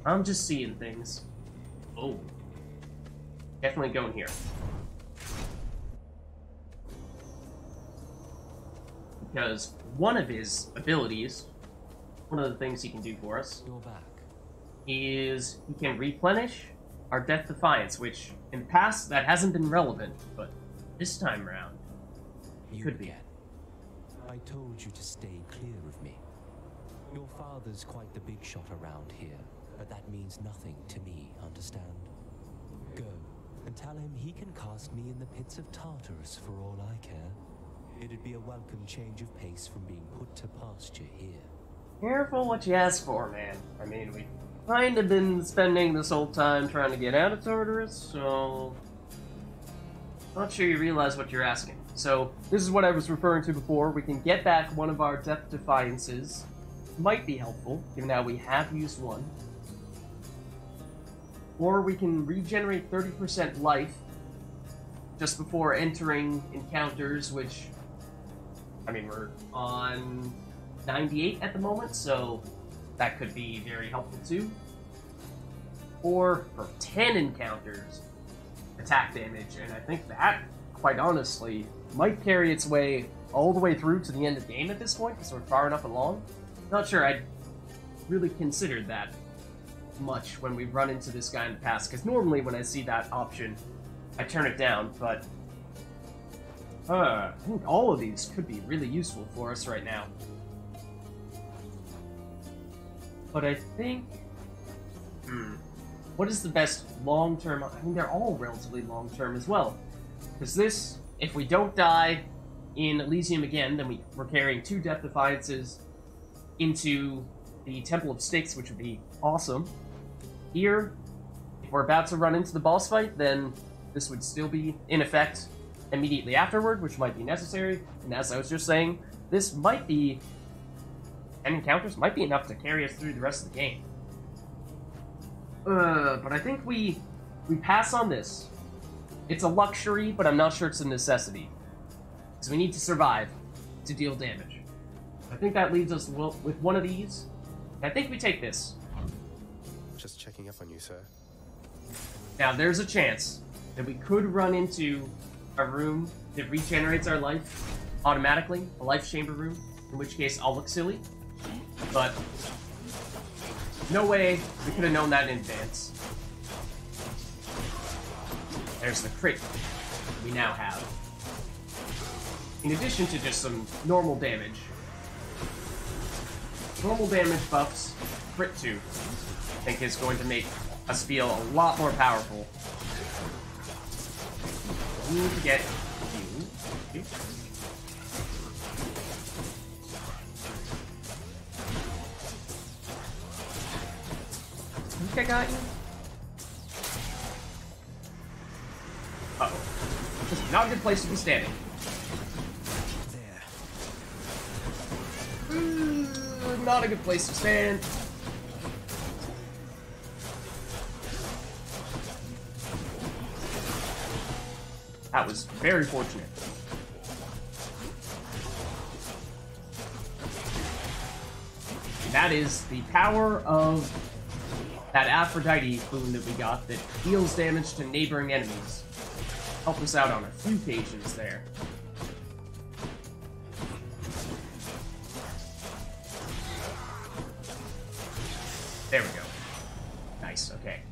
I'm just seeing things. Oh. Definitely going here. Because one of his abilities, one of the things he can do for us, is he can replenish our Death Defiance, which in the past, that hasn't been relevant, but this time around, it could be. I told you to stay clear of me. Your father's quite the big shot around here, but that means nothing to me, understand? Go, and tell him he can cast me in the pits of Tartarus for all I care. It'd be a welcome change of pace from being put to pasture here. Careful what you ask for, man. I mean, we've kind of been spending this whole time trying to get out of Tartarus, so... Not sure you realize what you're asking. So, this is what I was referring to before. We can get back one of our Death Defiances. Might be helpful, given how we have used one. Or we can regenerate 30% life just before entering encounters, which... I mean, we're on 98 at the moment, so that could be very helpful too. Or for 10 encounters, attack damage, and I think that, quite honestly, might carry its way all the way through to the end of the game at this point, because we're far enough along. Not sure I'd really considered that much when we've run into this guy in the past, because normally when I see that option, I turn it down, but I think all of these could be really useful for us right now. But I think... what is the best long-term... I mean, they're all relatively long-term as well. Because this, if we don't die, in Elysium again, then we're carrying 2 Death Defiances into the Temple of Styx, which would be awesome. Here, if we're about to run into the boss fight, then this would still be in effect immediately afterward, which might be necessary. And as I was just saying, this might be, 10 encounters might be enough to carry us through the rest of the game. But I think we pass on this. It's a luxury, but I'm not sure it's a necessity. Because we need to survive to deal damage. I think that leaves us with one of these. I think we take this. Just checking up on you, sir. Now, there's a chance that we could run into a room that regenerates our life automatically, a life chamber room, in which case I'll look silly. But no way we could have known that in advance. There's the crit we now have. In addition to just some normal damage. Normal damage buffs, crit 2, I think is going to make us feel a lot more powerful. We need to get you. I think I got you. Uh-oh. This is not a good place to be standing. Not a good place to stand. That was very fortunate. And that is the power of that Aphrodite boon that we got that deals damage to neighboring enemies. Helped us out on a few occasions there. There we go. Nice, okay.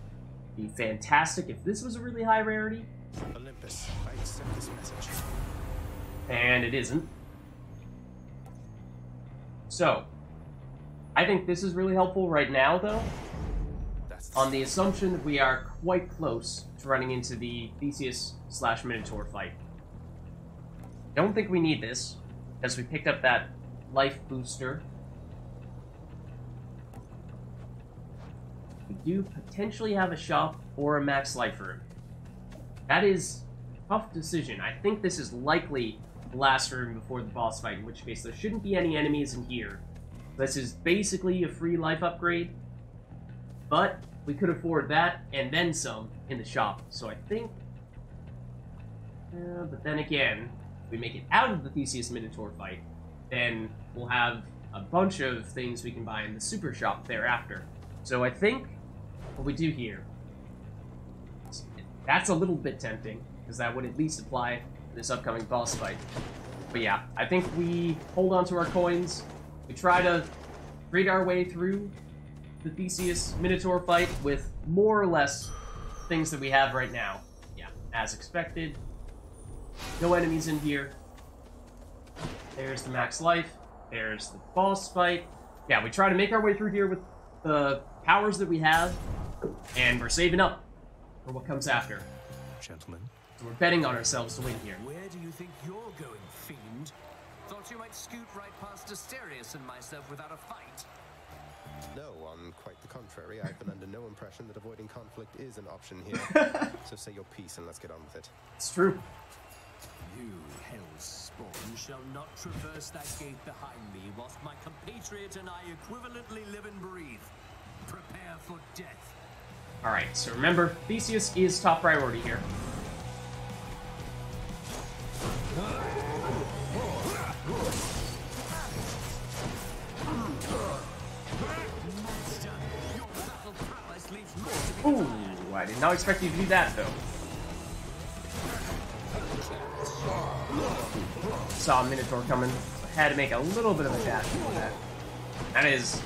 Be fantastic if this was a really high rarity. Olympus, I accept this message. And it isn't. So, I think this is really helpful right now, though. On the assumption that we are quite close to running into the Theseus/Minotaur fight. Don't think we need this, as we picked up that life booster. We do potentially have a shop or a max life room. That is a tough decision. I think this is likely the last room before the boss fight, in which case there shouldn't be any enemies in here. This is basically a free life upgrade, but we could afford that and then some in the shop. So I think... but then again, if we make it out of the Theseus-Minotaur fight, then we'll have a bunch of things we can buy in the super shop thereafter. So I think what we do here, that's a little bit tempting, because that would at least apply to this upcoming boss fight. But yeah, I think we hold on to our coins, we try to raid our way through the Theseus-Minotaur fight with more or less things that we have right now. Yeah, as expected. No enemies in here. There's the max life. There's the boss fight. Yeah, we try to make our way through here with the powers that we have, and we're saving up for what comes after. Gentlemen. So we're betting on ourselves to win here. Where do you think you're going, fiend? Thought you might scoot right past Asterius and myself without a fight. No, on quite the contrary. I've been under no impression that avoiding conflict is an option here. So say your piece and let's get on with it. It's true. You, hell's spawn, shall not traverse that gate behind me whilst my compatriot and I equivalently live and breathe. Prepare for death. Alright, so remember, Theseus is top priority here. Ooh, I did not expect you to do that, though. Saw a Minotaur coming, so had to make a little bit of a dash for that. That is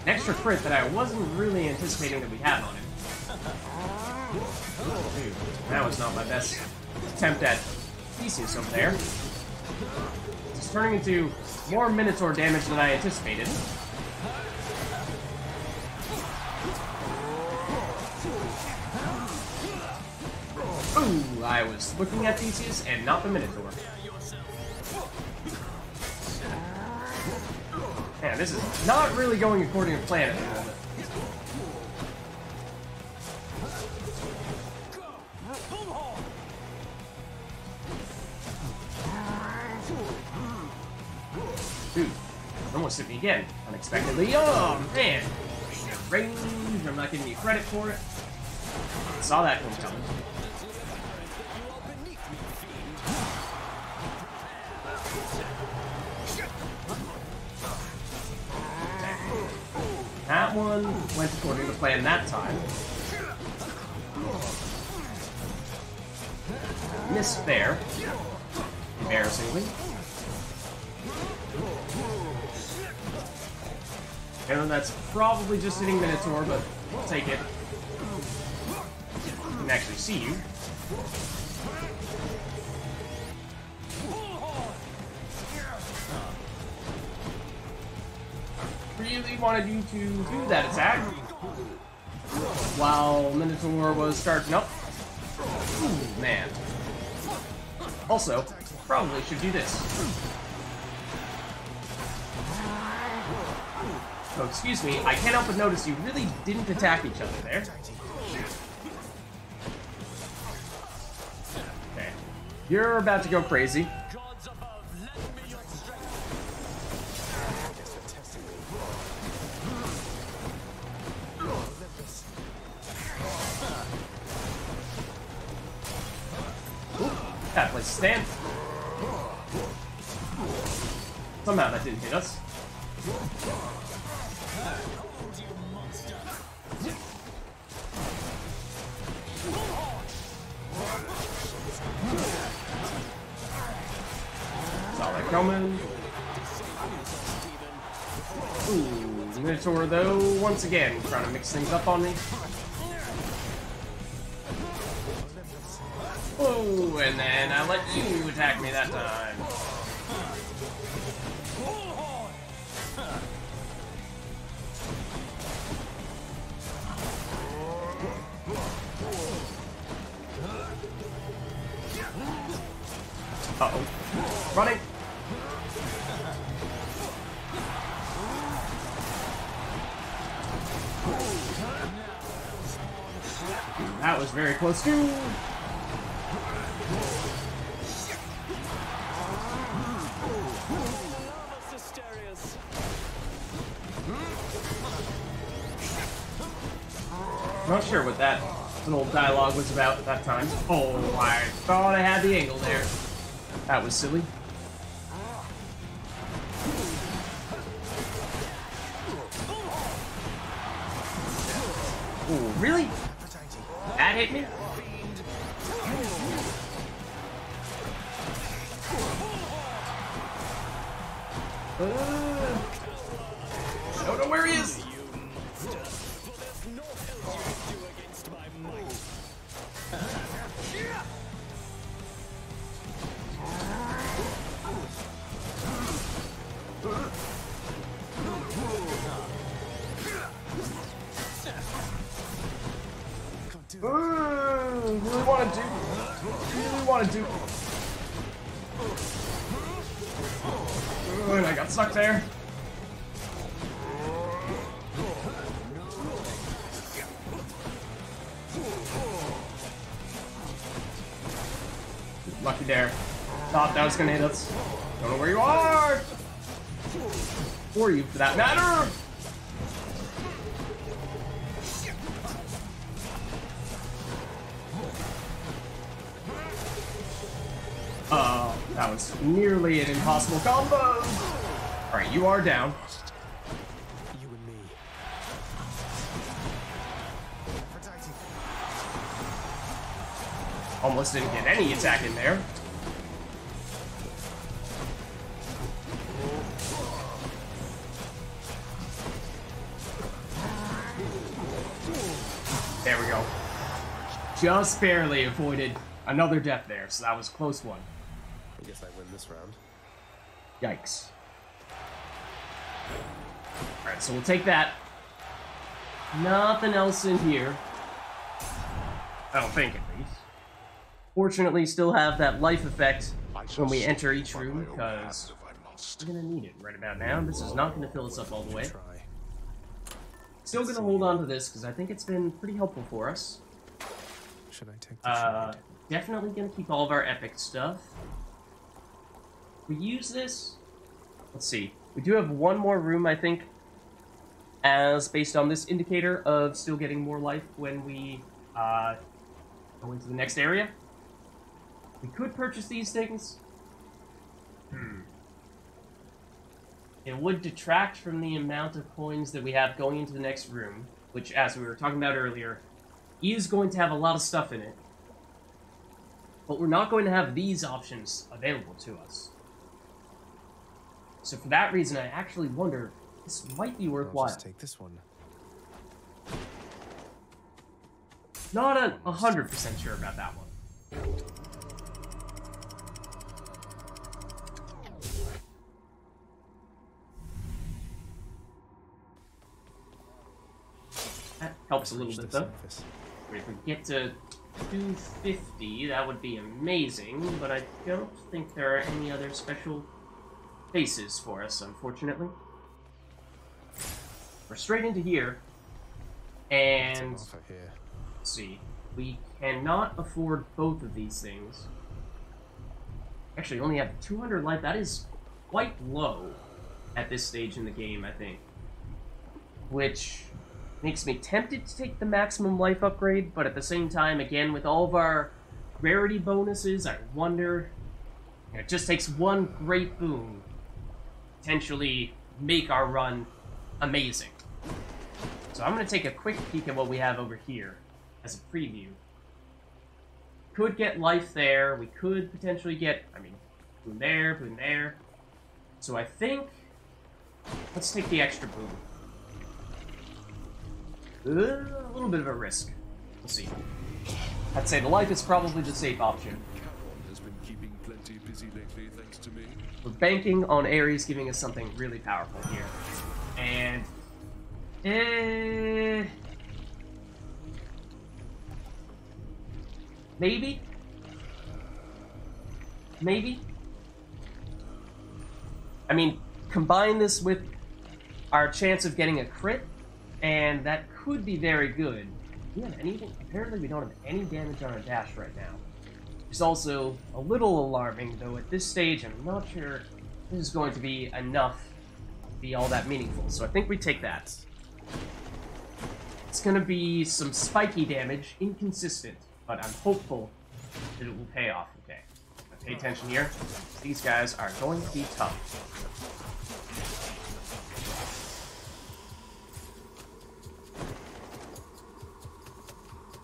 an extra crit that I wasn't really anticipating that we had on him. Dude, that was not my best attempt at Theseus over there. It's turning into more Minotaur damage than I anticipated. Ooh, I was looking at Theseus and not the Minotaur. Man, this is not really going according to plan at the moment. Dude, almost hit me again, unexpectedly. Oh, man! Range, I'm not giving you credit for it. Saw that one coming. That one went according to plan that time. Missed there. Embarrassingly. And that's probably just hitting Minotaur, but we'll take it. I can actually see you. Really wanted you to do that attack while Minotaur was charging up. Ooh, man. Also, probably should do this. Oh, excuse me, I can't help but notice you really didn't attack each other there. Okay. You're about to go crazy. That place to stand. Somehow that didn't hit us. Saw that coming. Ooh, Minotaur though, once again, trying to mix things up on me. Oh, and then I let you attack me that time. Uh-oh. Running! That was very close too. Not sure what that little dialogue was about at that time. Oh, I thought I had the angle there. That was silly. Oh, really? That hit me? I don't know where he is. Really want to do. And I got stuck there. Lucky there. Thought that was gonna hit us. Don't know where you are! Or you, for that matter! Oh, that was nearly an impossible combo! Alright, you are down. You and me. Almost didn't get any attack in there. There we go. Just barely avoided another death there, so that was a close one. I guess I win this round. Yikes. Alright, so we'll take that. Nothing else in here. I don't think, at least. Fortunately, still have that life effect when we enter each room, because lost. We're gonna need it right about now. This is not gonna fill us up all the way. Try. Still gonna hold on to this because I think it's been pretty helpful for us. Should I take the shot? Definitely gonna keep all of our epic stuff. We use this. Let's see. We do have one more room, I think, as based on this indicator of still getting more life when we go into the next area. We could purchase these things. It would detract from the amount of coins that we have going into the next room, which, as we were talking about earlier, is going to have a lot of stuff in it. But we're not going to have these options available to us. So for that reason, I actually wonder, this might be worthwhile. I'll just take this one. Not 100% sure about that one. That helps a little bit, though. If we get to 250, that would be amazing, but I don't think there are any other special faces for us, unfortunately. We're straight into here, and let's see, we cannot afford both of these things. Actually, only have 200 life. That is quite low at this stage in the game, I think. Which makes me tempted to take the maximum life upgrade, but at the same time, again, with all of our rarity bonuses, I wonder, it just takes one great boon to potentially make our run amazing. So I'm going to take a quick peek at what we have over here as a preview. Could get life there, we could potentially get, boon there, boon there. So I think, let's take the extra boon. A little bit of a risk. We'll see. I'd say the life is probably the safe option. Has been keeping plenty busy lately, thanks to me. We're banking on Ares giving us something really powerful here. And... maybe? Maybe? I mean, combine this with our chance of getting a crit, and that could be very good. Do we have anything? Apparently we don't have any damage on our dash right now. It's also a little alarming, though at this stage I'm not sure this is going to be enough to be all that meaningful, so I think we take that. It's gonna be some spiky damage, inconsistent, but I'm hopeful that it will pay off. Okay, pay attention here. These guys are going to be tough.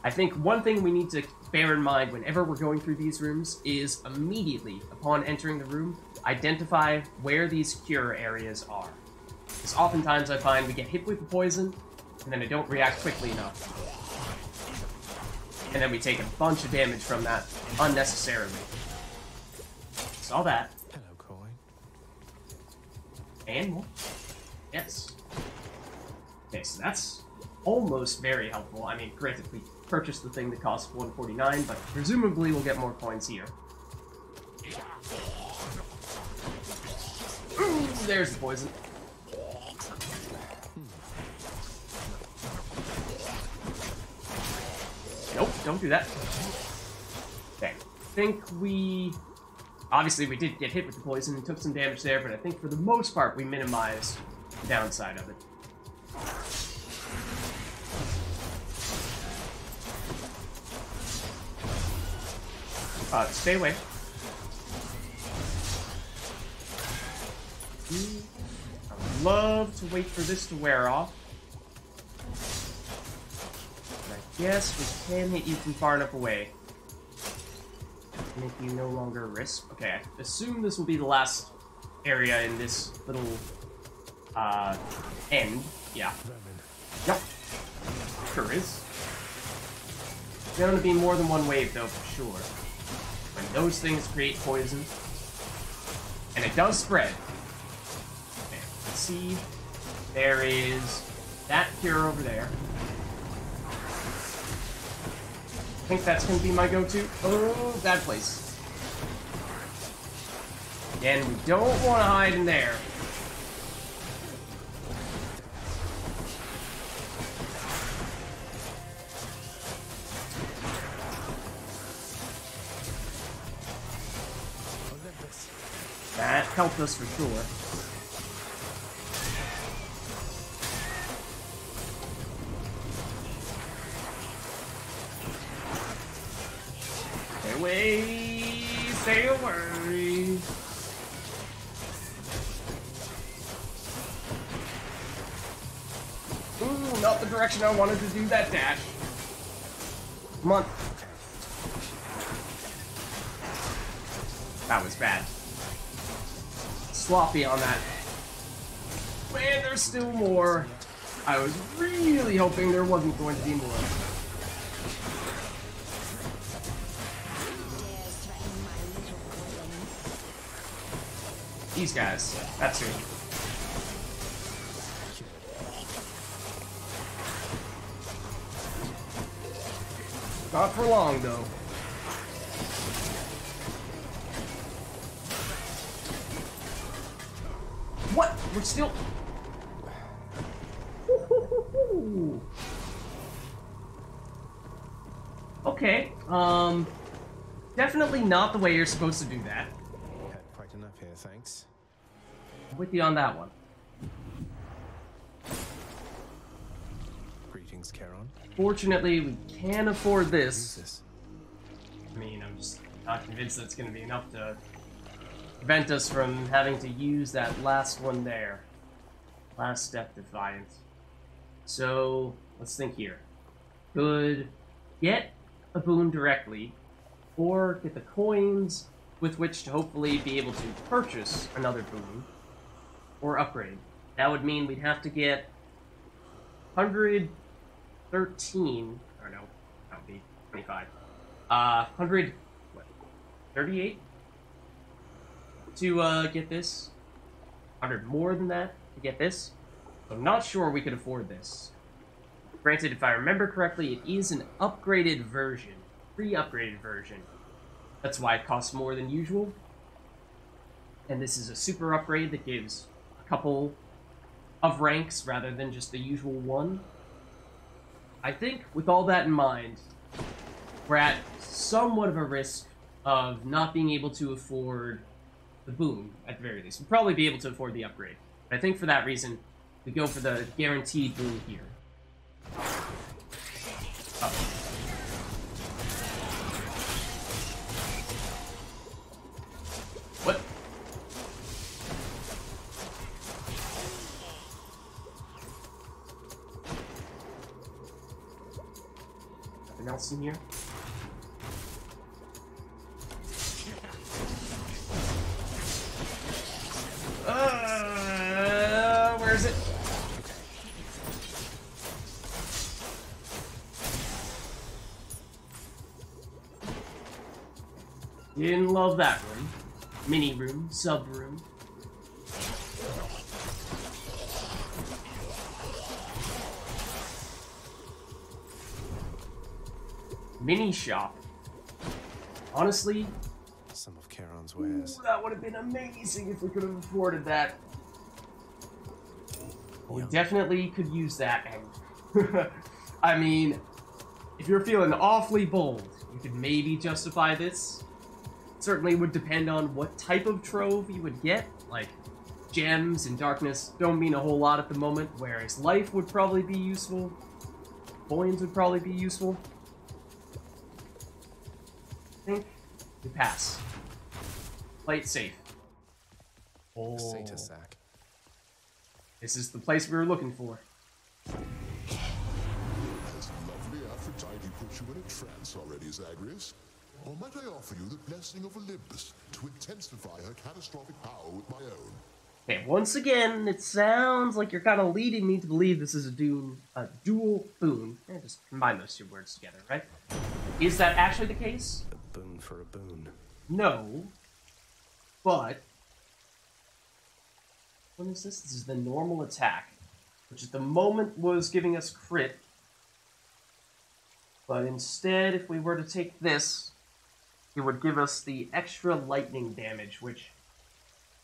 I think one thing we need to bear in mind whenever we're going through these rooms is immediately upon entering the room, identify where these cure areas are. Because oftentimes I find we get hit with the poison, and then I don't react quickly enough. And then we take a bunch of damage from that unnecessarily. Saw that. Hello, coin. And more. Yes. Okay, so that's almost very helpful. I mean, granted, we purchased the thing that costs 149, but presumably we'll get more coins here. Ooh, there's the poison. Nope, don't do that. Okay, I think we... obviously, we did get hit with the poison and took some damage there, but I think for the most part, we minimized the downside of it. Stay away. I would love to wait for this to wear off. But I guess we can hit you from far enough away to make you no longer a risk. Okay, I assume this will be the last area in this little end. Yeah. Yep. Sure is. There's going to be more than one wave though, for sure. And those things create poison. And it does spread. Okay, let's see. There is that cure over there. I think that's going to be my go-to. Oh, bad place. And we don't want to hide in there. That helped us for sure. Stay away! Stay away! Ooh, not the direction I wanted to do that dash. Come on. That was bad. Sloppy on that. Man, there's still more. I was really hoping there wasn't going to be more. These guys. That's who. Not for long, though. What? We're still... Okay, definitely not the way you're supposed to do that. Had quite enough here, thanks. I'm with you on that one. Greetings, Charon. Fortunately, we can afford this. I mean, I'm just not convinced that's going to be enough to prevent us from having to use that last one there. Last step, Defiant. So, let's think here. Could get a boon directly, or get the coins with which to hopefully be able to purchase another boon, or upgrade. That would mean we'd have to get 113, or no, that would be 25. 138 to get this. 100 more than that to get this. So I'm not sure we could afford this. Granted, if I remember correctly, it is an upgraded version. Pre-upgraded version. That's why it costs more than usual. And this is a super upgrade that gives a couple of ranks rather than just the usual one. I think, with all that in mind, we're at somewhat of a risk of not being able to afford the boon, at the very least. We'll probably be able to afford the upgrade. But I think for that reason, we go for the guaranteed boon here. Oh. What? Nothing else in here? Where is it? Didn't love that room. Mini room, sub room. Mini shop. Honestly, some of Charon's wares. Ooh, that would have been amazing if we could have afforded that. We definitely could use that. And I mean, if you're feeling awfully bold, you could maybe justify this. Certainly would depend on what type of trove you would get. Like, gems and darkness don't mean a whole lot at the moment, whereas life would probably be useful. Coins would probably be useful. I think we pass. Play it safe. Oh. Satyr sack. This is the place we were looking for. Has lovely Aphrodite put you in a trance already, Zagreus? Or might I offer you the blessing of Olympus to intensify her catastrophic power with my own? Okay, once again, it sounds like you're kind of leading me to believe this is a dual boon. Just combine those two words together, right? Is that actually the case? A boon for a boon. No. But what is this? This is the normal attack, which at the moment was giving us crit. But instead, if we were to take this, it would give us the extra lightning damage, which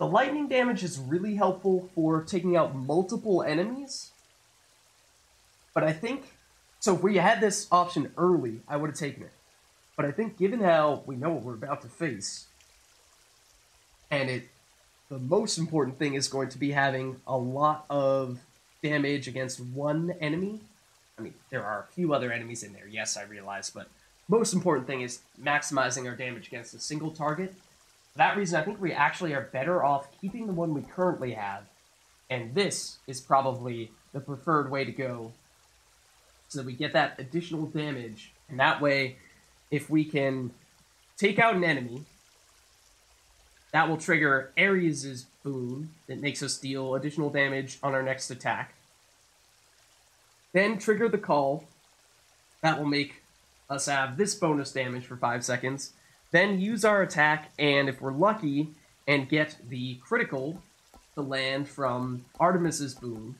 The lightning damage is really helpful for taking out multiple enemies. But I think... So if we had this option early, I would have taken it. But I think given how we know what we're about to face, and the most important thing is going to be having a lot of damage against one enemy. I mean, there are a few other enemies in there, yes, I realize, but most important thing is maximizing our damage against a single target. For that reason, I think we actually are better off keeping the one we currently have, and this is probably the preferred way to go, so that we get that additional damage, and that way, if we can take out an enemy, that will trigger Ares' boon that makes us deal additional damage on our next attack. Then trigger the call. That will make us have this bonus damage for 5 seconds. Then use our attack, and if we're lucky, and get the critical to land from Artemis's boon,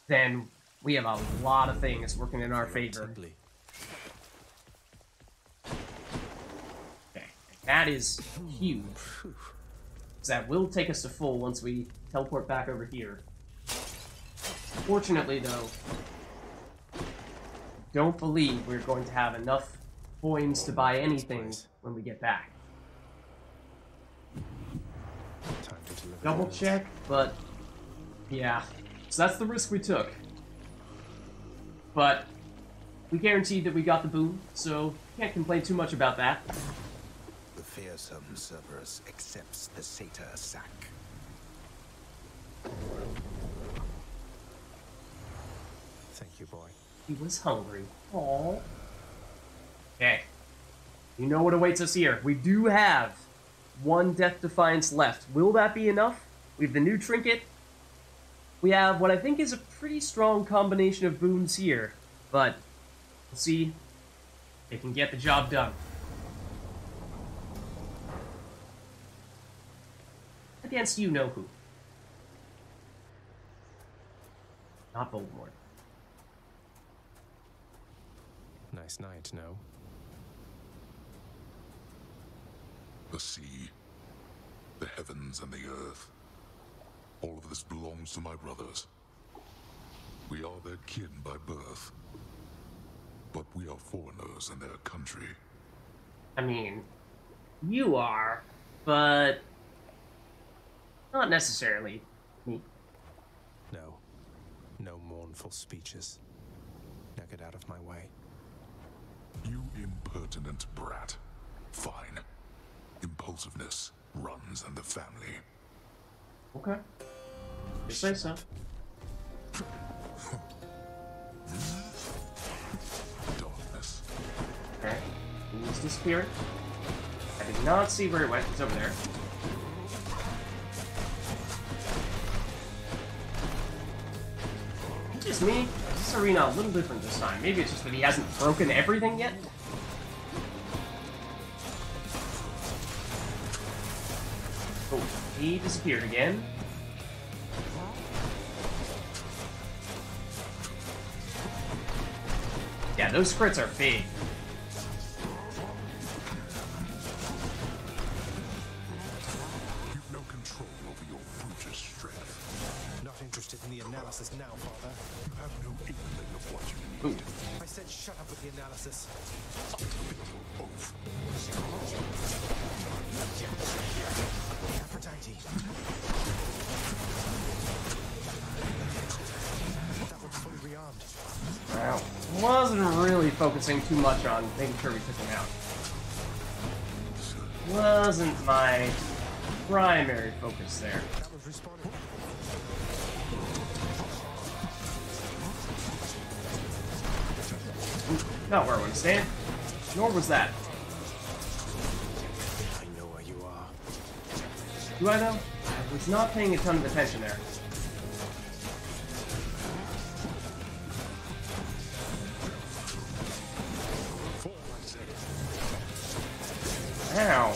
then we have a lot of things working in our favor. Okay, that is huge. That will take us to full once we teleport back over here. Fortunately, though, don't believe we're going to have enough coins to buy anything when we get back. Double check, but yeah. So that's the risk we took. But we guaranteed that we got the boon, so can't complain too much about that. The fearsome Cerberus accepts the satyr sack. Thank you, boy. He was hungry. Aww. Okay. You know what awaits us here. We do have one Death Defiance left. Will that be enough? We have the new trinket. We have what I think is a pretty strong combination of boons here. But we'll see if it can get the job done. Against you-know-who. Not Voldemort. Nice night, no? The sea, the heavens and the earth. All of this belongs to my brothers. We are their kin by birth. But we are foreigners in their country. I mean, you are, but not necessarily me. No. No mournful speeches. Now get out of my way. You impertinent brat. Fine. Impulsiveness runs in the family. Okay. You say so. Darkness. Okay. He's disappearing. I did not see where it went. It's over there. Just me? This arena a little different this time. Maybe it's just that he hasn't broken everything yet? Oh, he disappeared again. Yeah, those crits are big. You've no control over your brutish strength. Not interested in the analysis now, Father. You have no inkling of what you need. I said shut up with the analysis. Oath. Aphrodite. That one's fully rearmed. Wow. Wasn't really focusing too much on making sure we took him out. Wasn't my primary focus there. That was responding. Not where I want to stand. Nor was that. I know where you are. Do I though? I was not paying a ton of attention there. Ow.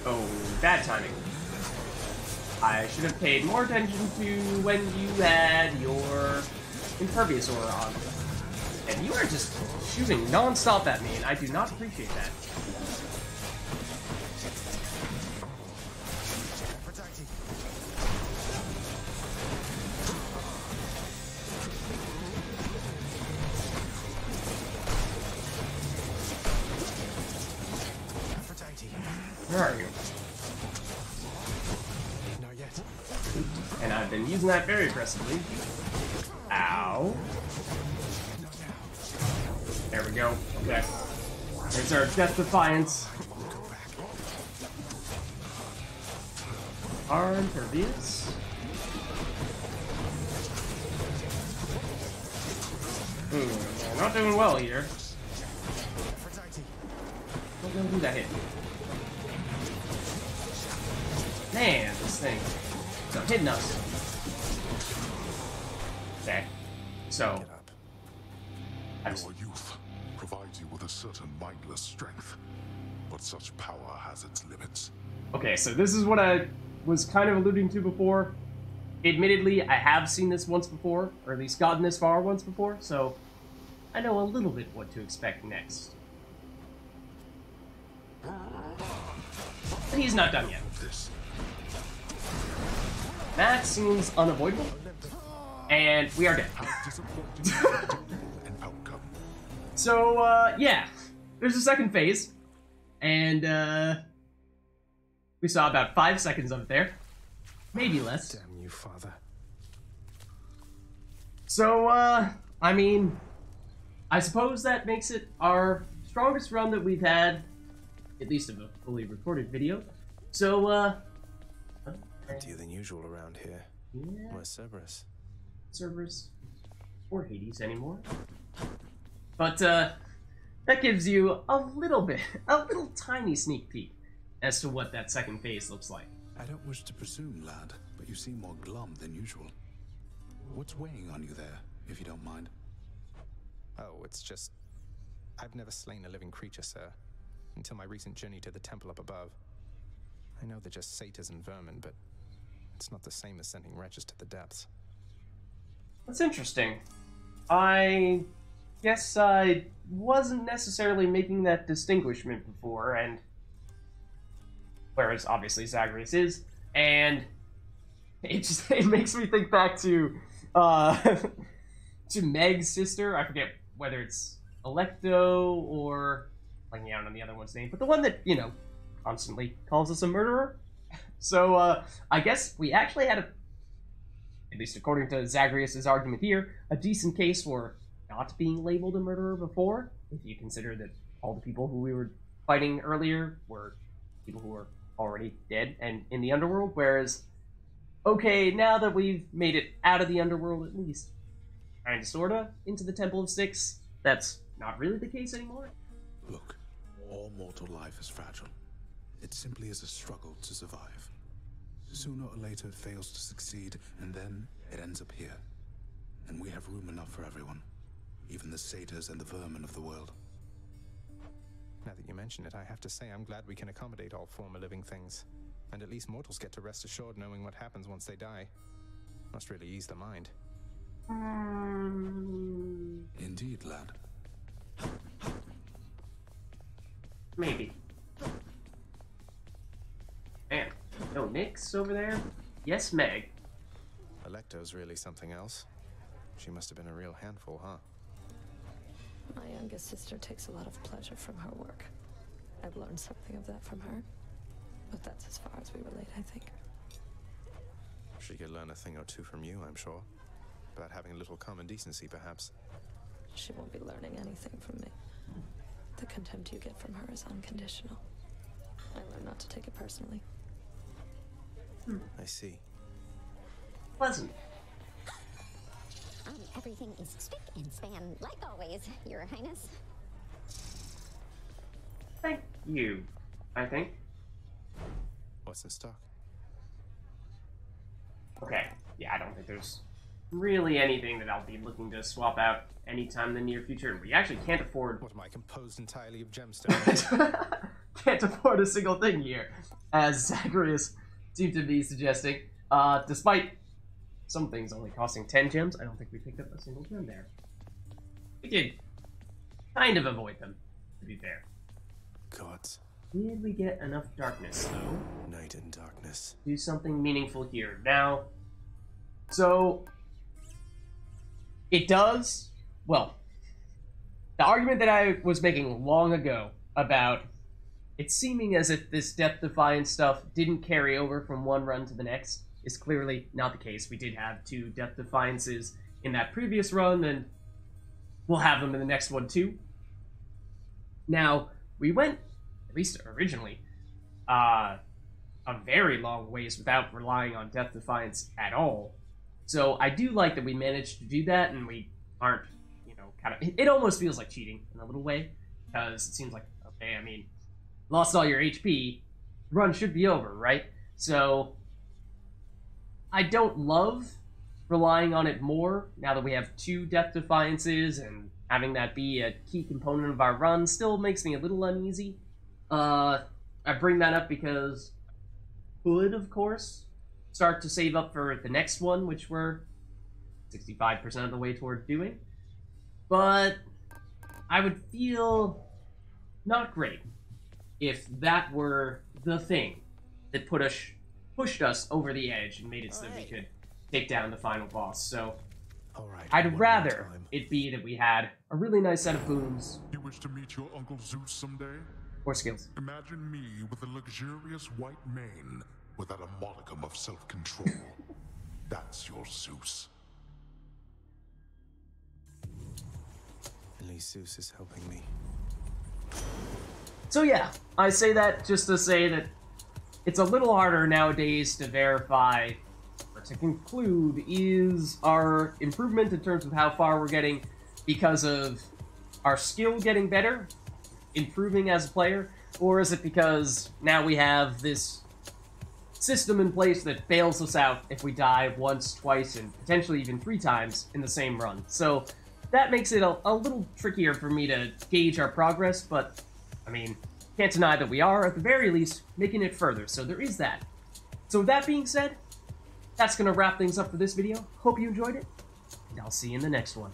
Oh, bad timing. I should have paid more attention to when you had your impervious aura on. And you are just shooting non-stop at me, and I do not appreciate that. Where are you? Not yet. And I've been using that very aggressively. Ow. There we go. Okay. There's our Death Defiance. Are impervious. We're not doing well here. Don't know who that hit. Man, this thing. So hitting us. Okay. So. Your youth provides you with a certain mindless strength, but such power has its limits. Okay, so this is what I was kind of alluding to before. Admittedly, I have seen this once before, or at least gotten this far once before, so I know a little bit what to expect next. But he's not done yet. That seems unavoidable, and we are dead. So, yeah, there's a second phase, and we saw about 5 seconds of it there. Maybe less. Damn you, father. So, I mean, I suppose that makes it our strongest run that we've had, at least of a fully recorded video. So, emptier than usual around here. Yeah. Where's Cerberus? Cerberus or Hades anymore. But, that gives you a little tiny sneak peek as to what that second phase looks like. I don't wish to presume, lad, but you seem more glum than usual. What's weighing on you there, if you don't mind? Oh, it's just... I've never slain a living creature, sir, until my recent journey to the temple up above. I know they're just satyrs and vermin, but it's not the same as sending wretches to the depths. That's interesting. I guess I wasn't necessarily making that distinguishment before, and whereas obviously Zagreus is, and it makes me think back to to Meg's sister. I forget whether it's Electo or blanking out on the other one's name, but the one that, you know, constantly calls us a murderer. So I guess we actually had at least according to Zagreus's argument here, a decent case for not being labeled a murderer before, if you consider that all the people who we were fighting earlier were people who were already dead and in the underworld, whereas, okay, now that we've made it out of the underworld, at least, kinda sorta, into the Temple of Styx, that's not really the case anymore. Look, all mortal life is fragile. It simply is a struggle to survive. Sooner or later it fails to succeed, and then it ends up here. And we have room enough for everyone, even the satyrs and the vermin of the world. Now that you mention it, I have to say I'm glad we can accommodate all former living things. And at least mortals get to rest assured knowing what happens once they die. Must really ease the mind. Indeed, lad. Maybe. Man, no Nyx over there? Yes, Meg. Electo's really something else. She must have been a real handful, huh? My youngest sister takes a lot of pleasure from her work. I've learned something of that from her. But that's as far as we relate, I think. She could learn a thing or two from you, I'm sure. About having a little common decency, perhaps. She won't be learning anything from me. The contempt you get from her is unconditional. I learned not to take it personally. I see. Pleasant. Everything is spick and span, like always, Your Highness. Thank you, I think. What's in stock? Okay, yeah, I don't think there's really anything that I'll be looking to swap out anytime in the near future, and we actually can't afford... What am I, composed entirely of gemstones? Can't afford a single thing here, as Zagreus seemed to be suggesting. Despite some things only costing 10 gems, I don't think we picked up a single gem there. We did kind of avoid them, to be fair. Gods. Did we get enough darkness, though? Night and darkness. Do something meaningful here. Now, so, it does, well, the argument that I was making long ago about it's seeming as if this Death Defiance stuff didn't carry over from one run to the next. Is clearly not the case. We did have 2 Death Defiances in that previous run, and we'll have them in the next one too. Now, we went, at least originally, a very long ways without relying on Death Defiance at all. So I do like that we managed to do that, and we aren't, it almost feels like cheating in a little way, because it seems like, okay, I mean, lost all your HP, run should be over, right? So I don't love relying on it more now that we have 2 Death Defiances, and having that be a key component of our run still makes me a little uneasy. I bring that up because could, of course, start to save up for the next one, which we're 65% of the way toward doing. But I would feel not great if that were the thing that pushed us over the edge and made it so that we could take down the final boss. So I'd rather it be that we had a really nice set of boons. You wish to meet your Uncle Zeus someday? Or skills. Imagine me with a luxurious white mane without a modicum of self-control. That's your Zeus. At least Zeus is helping me. So yeah, I say that just to say that it's a little harder nowadays to verify or to conclude is our improvement in terms of how far we're getting because of our skill getting better, improving as a player, or is it because now we have this system in place that bails us out if we die once, twice, and potentially even 3 times in the same run. So that makes it a little trickier for me to gauge our progress, but I mean, can't deny that we are, at the very least, making it further, so there is that. So with that being said, that's going to wrap things up for this video. Hope you enjoyed it, and I'll see you in the next one.